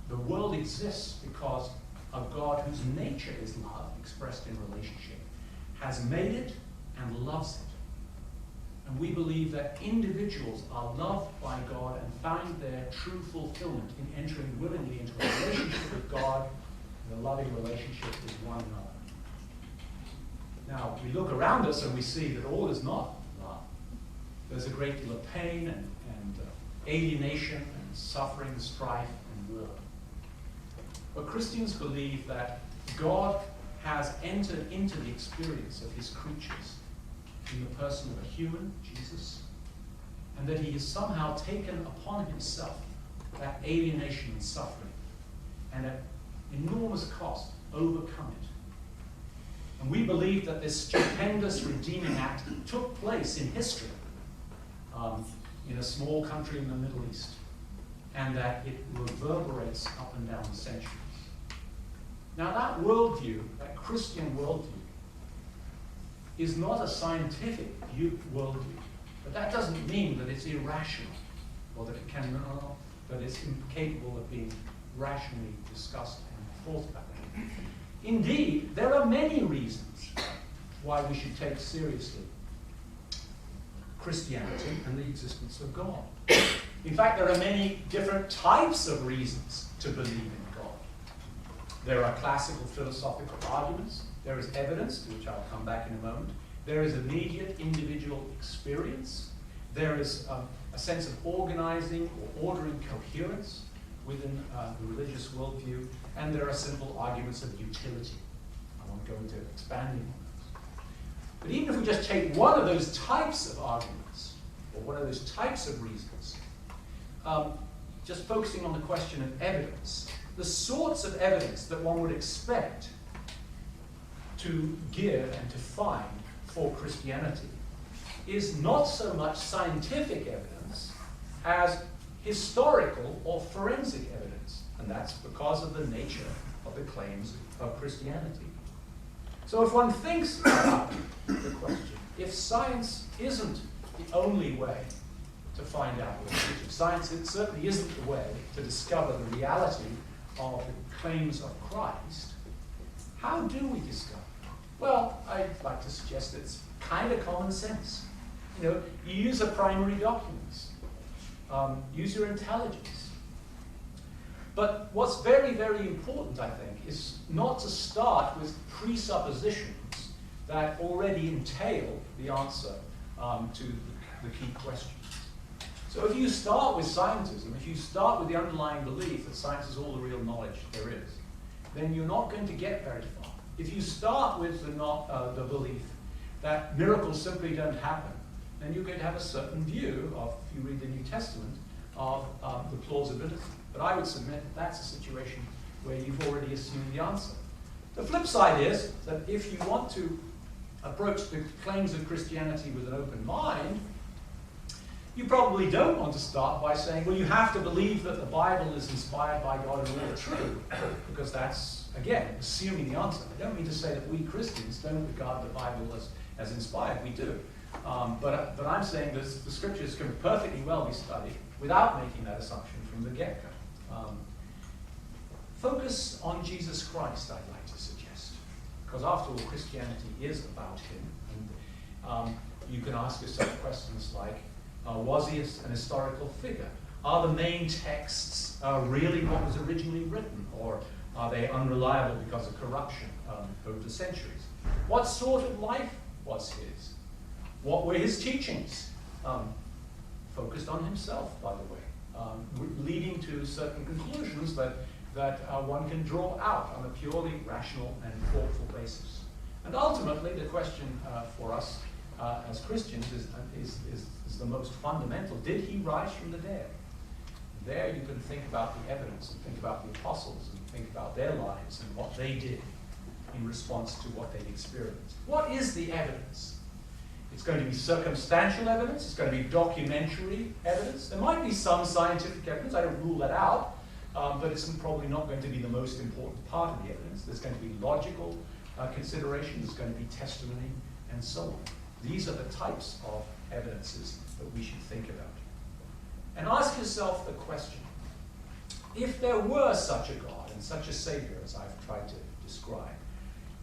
the world exists because a God whose nature is love, expressed in relationship, has made it and loves it. And we believe that individuals are loved by God and find their true fulfillment in entering willingly into a relationship with God, and a loving relationship with one another. Now, we look around us and we see that all is not love. There's a great deal of pain and alienation and suffering, strife, and war. But Christians believe that God has entered into the experience of his creatures in the person of a human, Jesus, and that he has somehow taken upon himself that alienation and suffering, and at enormous cost, overcome it. And we believe that this stupendous redeeming act took place in history, in a small country in the Middle East, and that it reverberates up and down the centuries. Now that worldview, that Christian worldview, is not a scientific worldview, but that doesn't mean that it's irrational, or that that it's incapable of being rationally discussed and thought about. Indeed, there are many reasons why we should take seriously Christianity and the existence of God. In fact, there are many different types of reasons to believe in God. There are classical philosophical arguments. There is evidence, to which I'll come back in a moment. There is immediate individual experience. There is a sense of organizing or ordering coherence within the religious worldview. And there are simple arguments of utility. I won't go into expanding on those. But even if we just take one of those types of arguments, or one of those types of reasons, just focusing on the question of evidence, the sorts of evidence that one would expect to give and to find for Christianity is not so much scientific evidence as historical or forensic evidence. And that's because of the nature of the claims of Christianity. So if one thinks about the question, if science isn't the only way to find out the truth of science, it certainly isn't the way to discover the reality of the claims of Christ, how do we discover? Well, I'd like to suggest it's kind of common sense. You use the primary documents. Use your intelligence. But what's very, very important, I think, is not to start with presuppositions that already entail the answer to the key questions. So if you start with scientism, if you start with the underlying belief that science is all the real knowledge there is, then you're not going to get very far. If you start with the belief that miracles simply don't happen, then you're going to have a certain view of, if you read the New Testament, of the plausibility. But I would submit that that's a situation where you've already assumed the answer. The flip side is that if you want to approach the claims of Christianity with an open mind, you probably don't want to start by saying, well, you have to believe that the Bible is inspired by God and all true, because that's, again, assuming the answer. I don't mean to say that we Christians don't regard the Bible as inspired. We do. But I'm saying that the scriptures can perfectly well be studied without making that assumption from the get-go. Focus on Jesus Christ, I'd like to suggest, because after all, Christianity is about him. And you can ask yourself questions like, was he an historical figure? Are the main texts really what was originally written, or are they unreliable because of corruption over the centuries? What sort of life was his? What were his teachings? Focused on himself, by the way, leading to certain conclusions that one can draw out on a purely rational and thoughtful basis. And ultimately, the question for us as Christians is the most fundamental. Did he rise from the dead? There you can think about the evidence and think about the apostles and think about their lives and what they did in response to what they'd experienced. What is the evidence? It's going to be circumstantial evidence. It's going to be documentary evidence. There might be some scientific evidence. I don't rule that out. But it's probably not going to be the most important part of the evidence. There's going to be logical consideration. There's going to be testimony, and so on. These are the types of evidences that we should think about. And ask yourself the question, if there were such a God and such a Savior as I've tried to describe,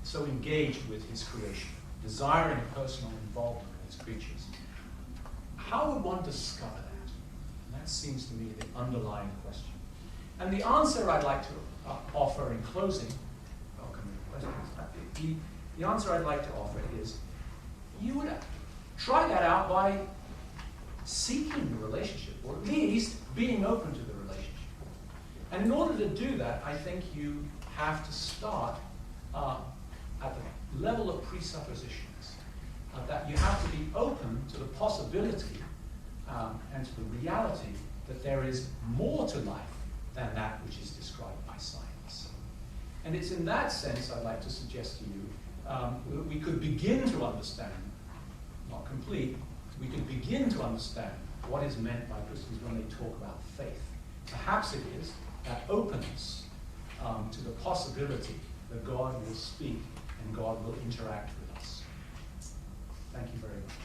so engaged with his creation, desiring a personal involvement in his creatures, how would one discover that? And that seems to me the underlying question. And the answer I'd like to offer in closing, welcome to questions, the answer I'd like to offer is, you would try that out by seeking the relationship, or at least being open to the relationship. And in order to do that, I think you have to start at the level of presuppositions. That you have to be open to the possibility and to the reality that there is more to life than that which is described by science. And it's in that sense I'd like to suggest to you that we could begin to understand, not complete, we could begin to understand what is meant by Christians when they talk about faith. Perhaps it is that openness to the possibility that God will speak and God will interact with us. Thank you very much.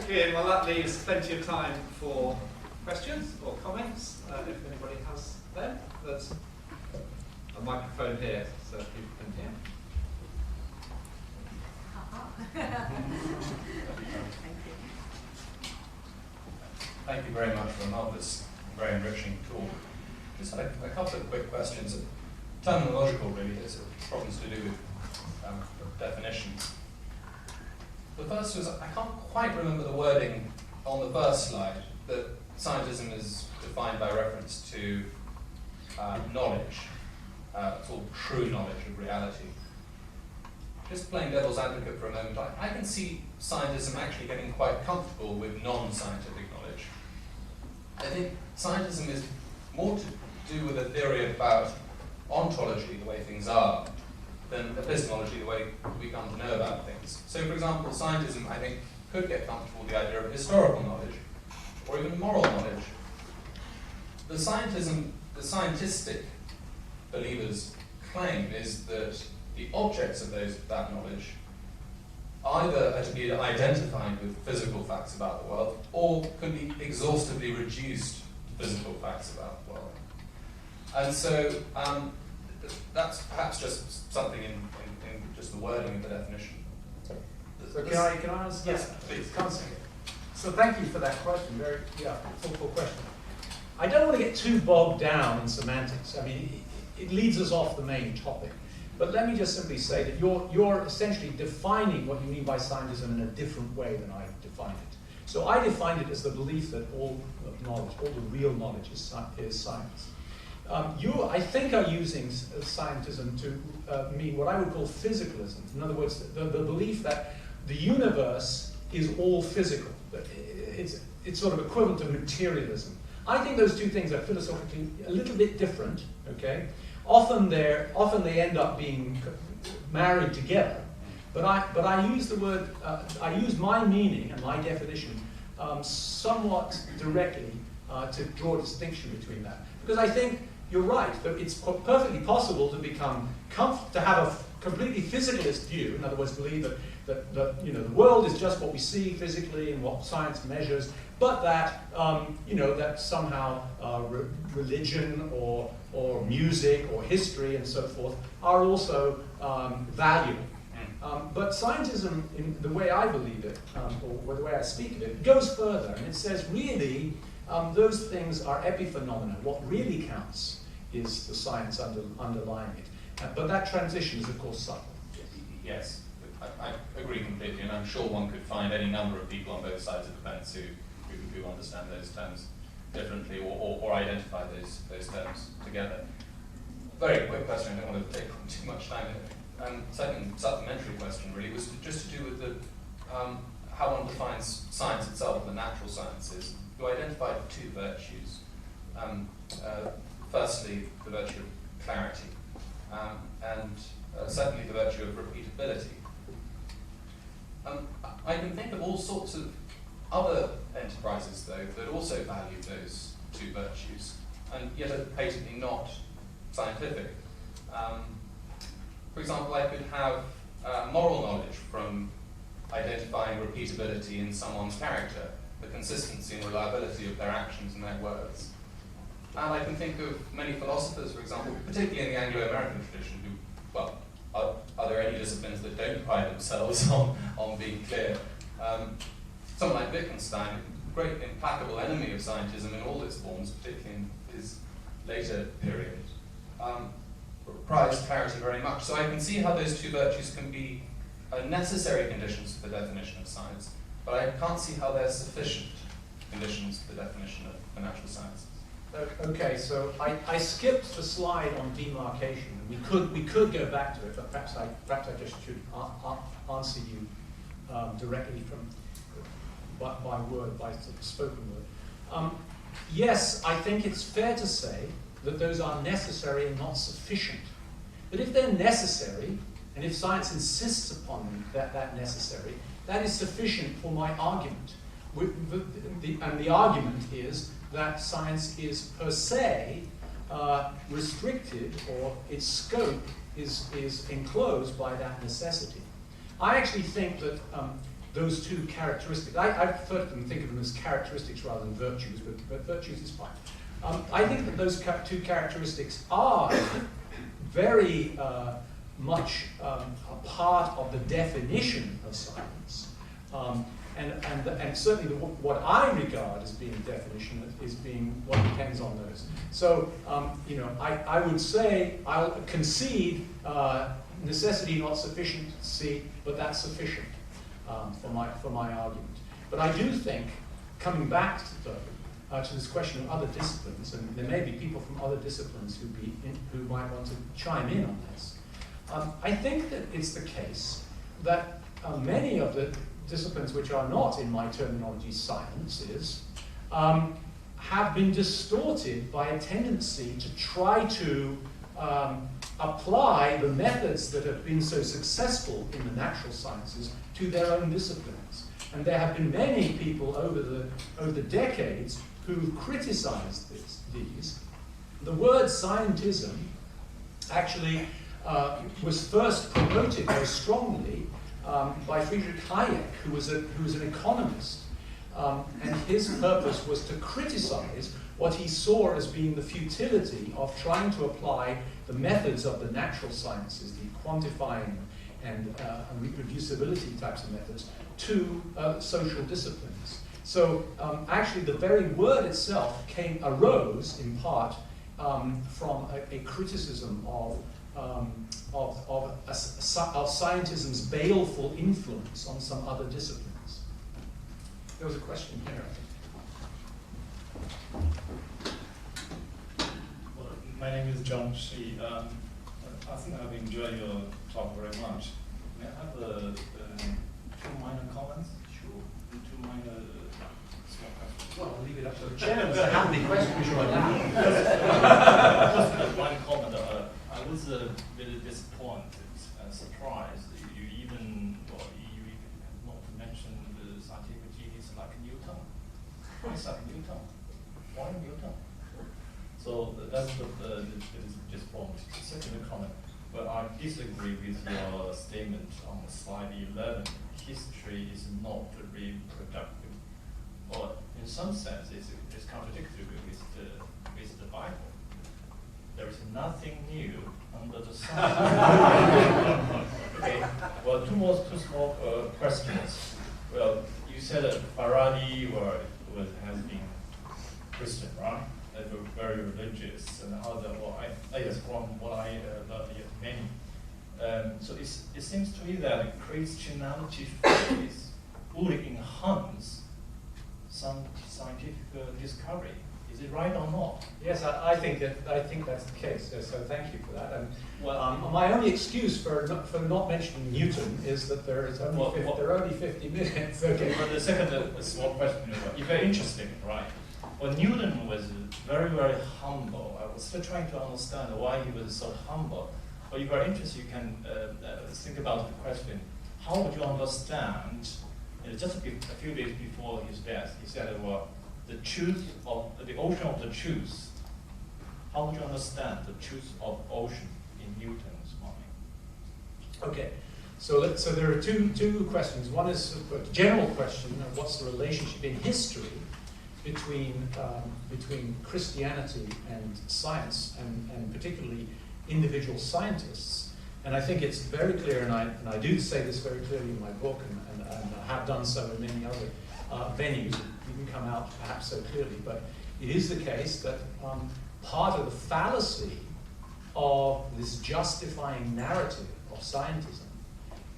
Okay, well that leaves plenty of time for questions or comments, if anybody has them. There's a microphone here, so people can hear. Thank you very much for a marvellous, very enriching talk. Just had a couple of quick questions. Terminological, really. It's problems to do with definitions. The first was, I can't quite remember the wording on the first slide, that scientism is defined by reference to knowledge, or true knowledge of reality. Just playing devil's advocate for a moment, I can see scientism actually getting quite comfortable with non-scientific knowledge. I think scientism is more to do with a theory about ontology, the way things are, than epistemology, the way we come to know about things. So, for example, scientism, I think, could get comfortable with the idea of historical knowledge, or even moral knowledge. The scientistic believers' claim is that the objects of that knowledge either are to be identified with physical facts about the world, or can be exhaustively reduced to physical facts about the world. And so that's perhaps just something in just the wording of the definition. So can I answer? Yes, please. So thank you for that question. Very thoughtful question. I don't want to get too bogged down in semantics. I mean, it leads us off the main topic. But let me just simply say that you're essentially defining what you mean by scientism in a different way than I defined it. So I defined it as the belief that all of knowledge, all the real knowledge is science. You, I think, are using scientism to mean what I would call physicalism. In other words, the belief that the universe is all physical. It's sort of equivalent to materialism. I think those two things are philosophically a little bit different. Okay, often they end up being married together. But I use the word, I use my meaning and my definition somewhat directly to draw a distinction between that, because I think you're right that it's perfectly possible to to have a completely physicalist view. In other words, believe that the world is just what we see physically and what science measures, but that, that somehow religion or music or history and so forth are also valuable. But scientism, in the way I believe it, or the way I speak of it, goes further, and it says really those things are epiphenomena. What really counts is the science underlying it. But that transition is, of course, subtle. Yes, I agree completely, and I'm sure one could find any number of people on both sides of the fence who understand those terms differently or identify those terms together. Very quick question, I don't want to take too much time. Second supplementary question really was just to do with the how one defines science itself, the natural sciences. You identified two virtues. Firstly, the virtue of clarity, and secondly, the virtue of repeatability. I can think of all sorts of other enterprises, though, that also value those two virtues, and yet are patently not scientific. For example, I could have moral knowledge from identifying repeatability in someone's character, the consistency and reliability of their actions and their words. And I can think of many philosophers, for example, particularly in the Anglo-American tradition, who, well, are there any disciplines that don't pride themselves on being clear? Someone like Wittgenstein, a great implacable enemy of scientism in all its forms, particularly in his later period, prized clarity very much. So I can see how those two virtues can be necessary conditions for the definition of science, but I can't see how they're sufficient conditions for the definition of the natural sciences. Okay, so I skipped the slide on demarcation. We could go back to it, but perhaps I just should answer you directly from by word, by spoken word. Yes, I think it's fair to say that those are necessary and not sufficient. But if they're necessary, and if science insists upon that necessary, that is sufficient for my argument. And the argument is that science is per se restricted, or its scope is enclosed by that necessity. I actually think that those two characteristics, I prefer to think of them as characteristics rather than virtues, but virtues is fine. I think that those two characteristics are very much a part of the definition of science. And certainly what I regard as being a definition is being what depends on those. So, I would say, I'll concede necessity not sufficiency, but that's sufficient for my argument. But I do think, coming back to this question of other disciplines, and there may be people from other disciplines who might want to chime in on this, I think that it's the case that many of the disciplines which are not, in my terminology, sciences, have been distorted by a tendency to try to apply the methods that have been so successful in the natural sciences to their own disciplines. And there have been many people over the decades who've criticized these. The word scientism actually was first promoted very strongly by Friedrich Hayek, who was an economist, and his purpose was to criticize what he saw as being the futility of trying to apply the methods of the natural sciences, the quantifying and reproducibility types of methods, to social disciplines. So actually the very word itself arose in part from a criticism of scientism's baleful influence on some other disciplines. There was a question here, I think. Well, my name is John Shi. I think I've enjoyed your talk very much. May I have two minor comments? Sure. Two minor small questions. Well, I'll leave it up to the chairman. How many questions right now? Just one comment. I was really disappointed and surprised that you even not to mention the scientific genius like Newton. Isaac Newton. Why Newton? So that's the disappointment. Second comment. But I disagree with your statement on slide 11. History is not reproductive. Or in some sense, it's contradictory with the Bible. There is nothing new under the sun. Okay. Well, two small questions. Well, you said that Faraday has been Christian, right? They were very religious, and how that. Well, I guess from what I learned, many. So it seems to me that Christianity faith would enhance some scientific discovery. Is it right or not? Yes, I think that's the case. So thank you for that. And Well, my only excuse for not mentioning Newton is that there are only 50 minutes. Okay. But the second small question is very interesting, right? Well, Newton was very, very humble. I was still trying to understand why he was so humble. Well, if you're interested, you can think about the question: how would you understand? Just a few days before his death, he said, "Well, the truth of the ocean of the truth." How would you understand the truth of ocean in Newton's mind? Okay, so there are two questions. One is a general question of what's the relationship in history between Christianity and science, and particularly individual scientists. And I think it's very clear, and I do say this very clearly in my book, and I have done so in many other venues. It didn't come out perhaps so clearly, but it is the case that part of the fallacy of this justifying narrative of scientism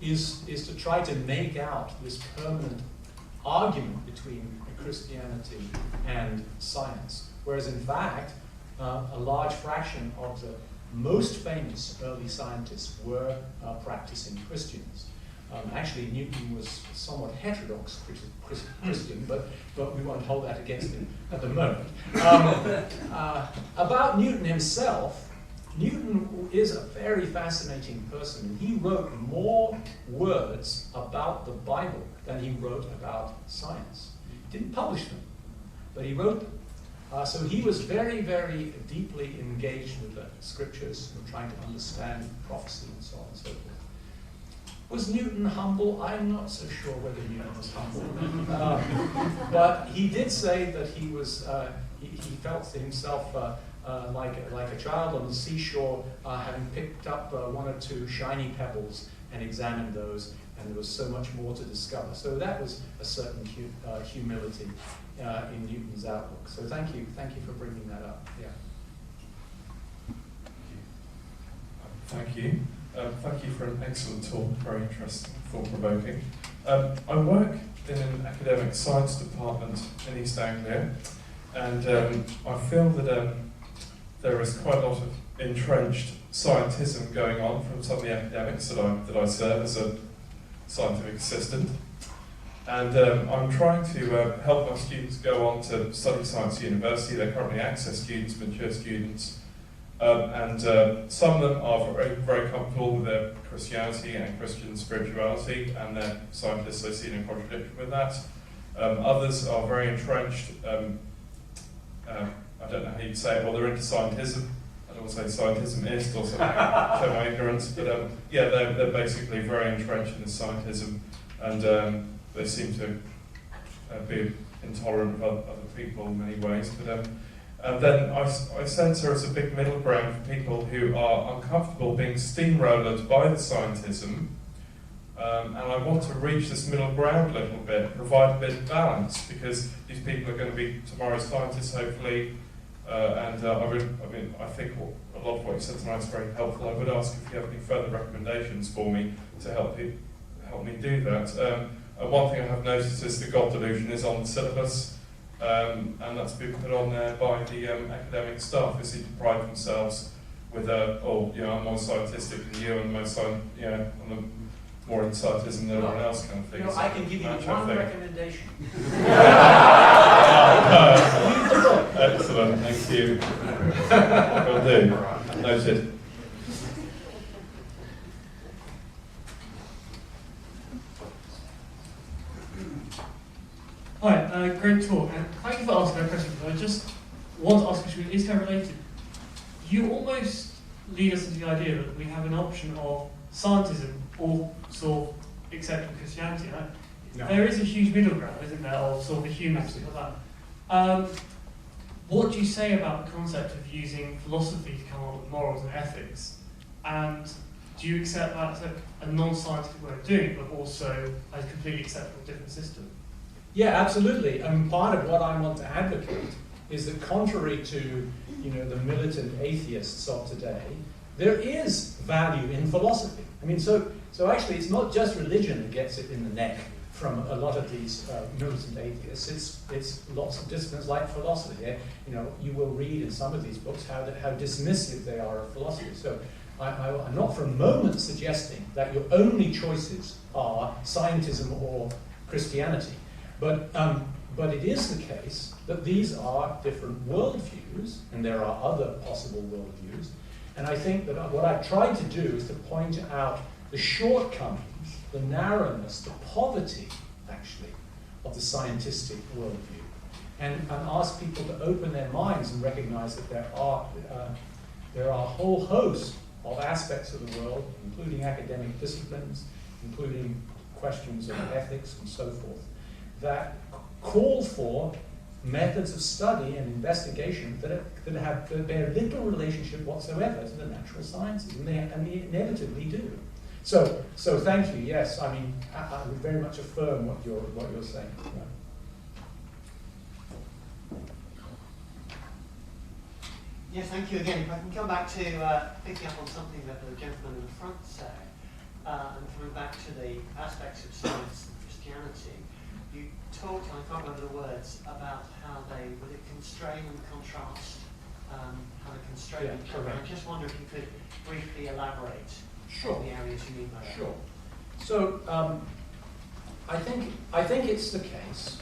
is to try to make out this permanent argument between Christianity and science, whereas in fact a large fraction of the most famous early scientists were practicing Christians. Actually, Newton was somewhat heterodox Christian, but we won't hold that against him at the moment. About Newton himself, Newton is a very fascinating person. He wrote more words about the Bible than he wrote about science. He didn't publish them, but he wrote them. So he was very, very deeply engaged with the scriptures and trying to understand prophecy and so on and so forth. Was Newton humble? I'm not so sure whether Newton was humble. But he did say that he was, he felt himself like a child on the seashore, having picked up one or two shiny pebbles and examined those, and there was so much more to discover. So that was a certain humility in Newton's outlook. So thank you for bringing that up. Yeah. Thank you. Thank you for an excellent talk, very interesting, thought-provoking. I work in an academic science department in East Anglia, and I feel that there is quite a lot of entrenched scientism going on from some of the academics that I serve as a scientific assistant. And I'm trying to help my students go on to study science at university. They're currently access students, mature students. And some of them are very, very comfortable with their Christianity and Christian spirituality, and they're scientists, they see no contradiction with that. Others are very entrenched, I don't know how you'd say it, well, they're into scientism. I don't want to say scientismist or something, show my ignorance, but yeah, they're basically very entrenched in scientism, and they seem to be intolerant of other people in many ways. But then I sense there is a big middle ground for people who are uncomfortable being steamrolled by the scientism, and I want to reach this middle ground a little bit, provide a bit of balance, because these people are going to be tomorrow's scientists, hopefully, and I think a lot of what you said tonight is very helpful. I would ask if you have any further recommendations for me to help me do that. One thing I have noticed is the God delusion is on the syllabus. And that's been put on there by the academic staff, who seem to pride themselves with I'm more scientific than you, and I'm more in scientism than everyone else, kind of thing. I can give you one recommendation. Excellent, thank you. Will do. Noted. Hi, great talk, and thank you for answering that question. I just want to ask a question, it's kind of related. You almost lead us to the idea that we have an option of scientism or sort of accepting Christianity, right? No. There is a huge middle ground, isn't there, of sort of the humans and all that. What do you say about the concept of using philosophy to come up with morals and ethics? And do you accept that as a non-scientific way of doing it, but also a completely acceptable different system? Yeah, absolutely. And part of what I want to advocate is that contrary to, the militant atheists of today, there is value in philosophy. I mean, so actually it's not just religion that gets it in the neck from a lot of these militant atheists. It's lots of disciplines like philosophy. You will read in some of these books how dismissive they are of philosophy. So I'm not for a moment suggesting that your only choices are scientism or Christianity. But it is the case that these are different worldviews, and there are other possible worldviews. And I think that what I've tried to do is to point out the shortcomings, the narrowness, the poverty, actually, of the scientific worldview, and ask people to open their minds and recognize that there are a whole host of aspects of the world, including academic disciplines, including questions of ethics and so forth, that call for methods of study and investigation that bear little relationship whatsoever to the natural sciences, and they inevitably do. So thank you. Yes, I mean I would very much affirm what you're saying. Yeah. Yes, thank you again. If I can come back to picking up on something that the gentleman in the front said, and coming back to the aspects of science and Christianity, you talked, I can't remember the words, about how they would constrain and contrast, how they constrain each other. I just wonder if you could briefly elaborate on the areas you mean by that. Sure. So I think it's the case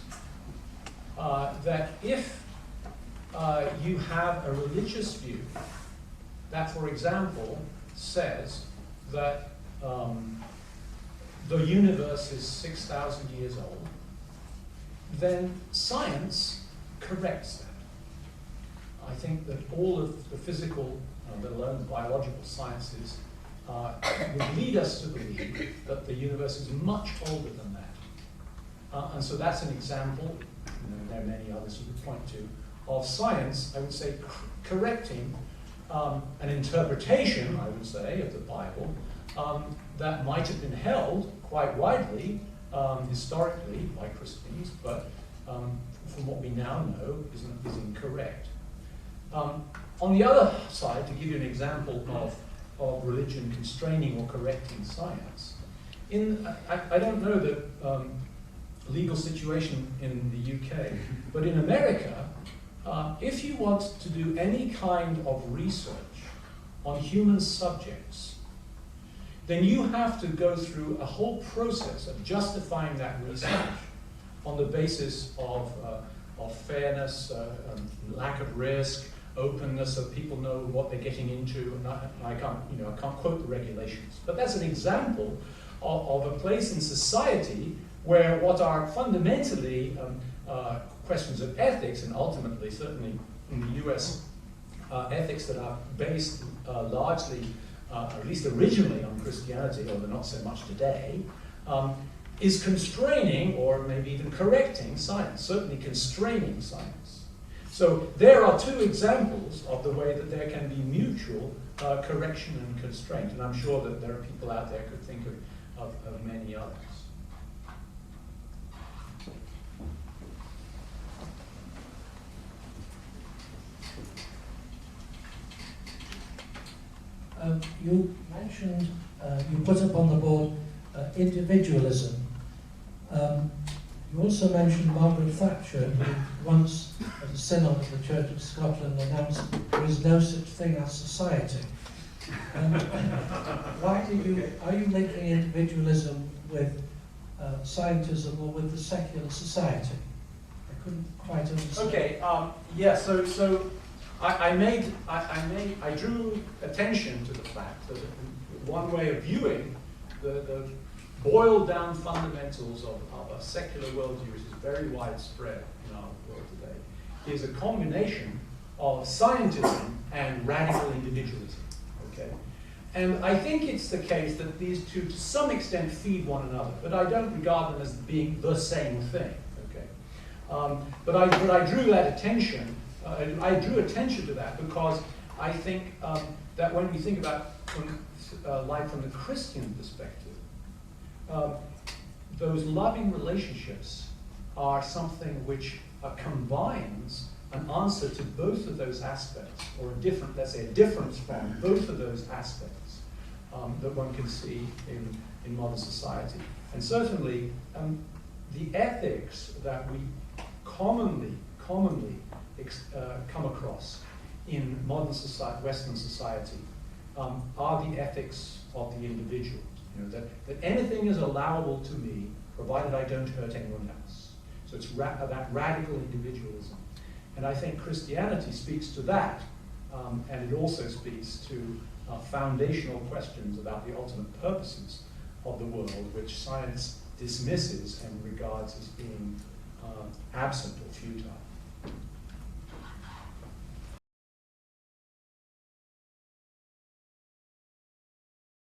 that if you have a religious view that, for example, says that the universe is 6,000 years old, then science corrects that. I think that all of the physical, let alone the biological sciences, would lead us to believe that the universe is much older than that. And so that's an example, there are many others you could point to, of science, I would say, correcting an interpretation, I would say, of the Bible that might have been held quite widely historically by Christians, but from what we now know is incorrect. On the other side, to give you an example of religion constraining or correcting science, I don't know the legal situation in the UK, but in America, if you want to do any kind of research on human subjects, then you have to go through a whole process of justifying that research on the basis of fairness, lack of risk, openness, so people know what they're getting into. And I can't quote the regulations, but that's an example of a place in society where what are fundamentally questions of ethics, and ultimately, certainly in the US, ethics that are based largely, at least originally, on Christianity, although not so much today, is constraining or maybe even correcting science, certainly constraining science. So there are two examples of the way that there can be mutual correction and constraint, and I'm sure that there are people out there who could think of many others. You mentioned, you put up on the board individualism. You also mentioned Margaret Thatcher, who once at a synod of the Church of Scotland announced there is no such thing as society. Are you linking individualism with scientism or with the secular society? I couldn't quite understand. Okay, yeah, so I drew attention to the fact that one way of viewing the boiled down fundamentals of a secular worldview, which is very widespread in our world today, is a combination of scientism and radical individualism. Okay, and I think it's the case that these two, to some extent, feed one another, but I don't regard them as being the same thing. Okay, But I drew that attention. I drew attention to that because I think that when we think about life from the Christian perspective, those loving relationships are something which combines an answer to both of those aspects, or a different, let's say, a difference from both of those aspects that one can see in modern society. And certainly, the ethics that we commonly come across in modern society, Western society, are the ethics of the individual. You know, that anything is allowable to me, provided I don't hurt anyone else. So it's that radical individualism. And I think Christianity speaks to that, and it also speaks to foundational questions about the ultimate purposes of the world, which science dismisses and regards as being absent or futile.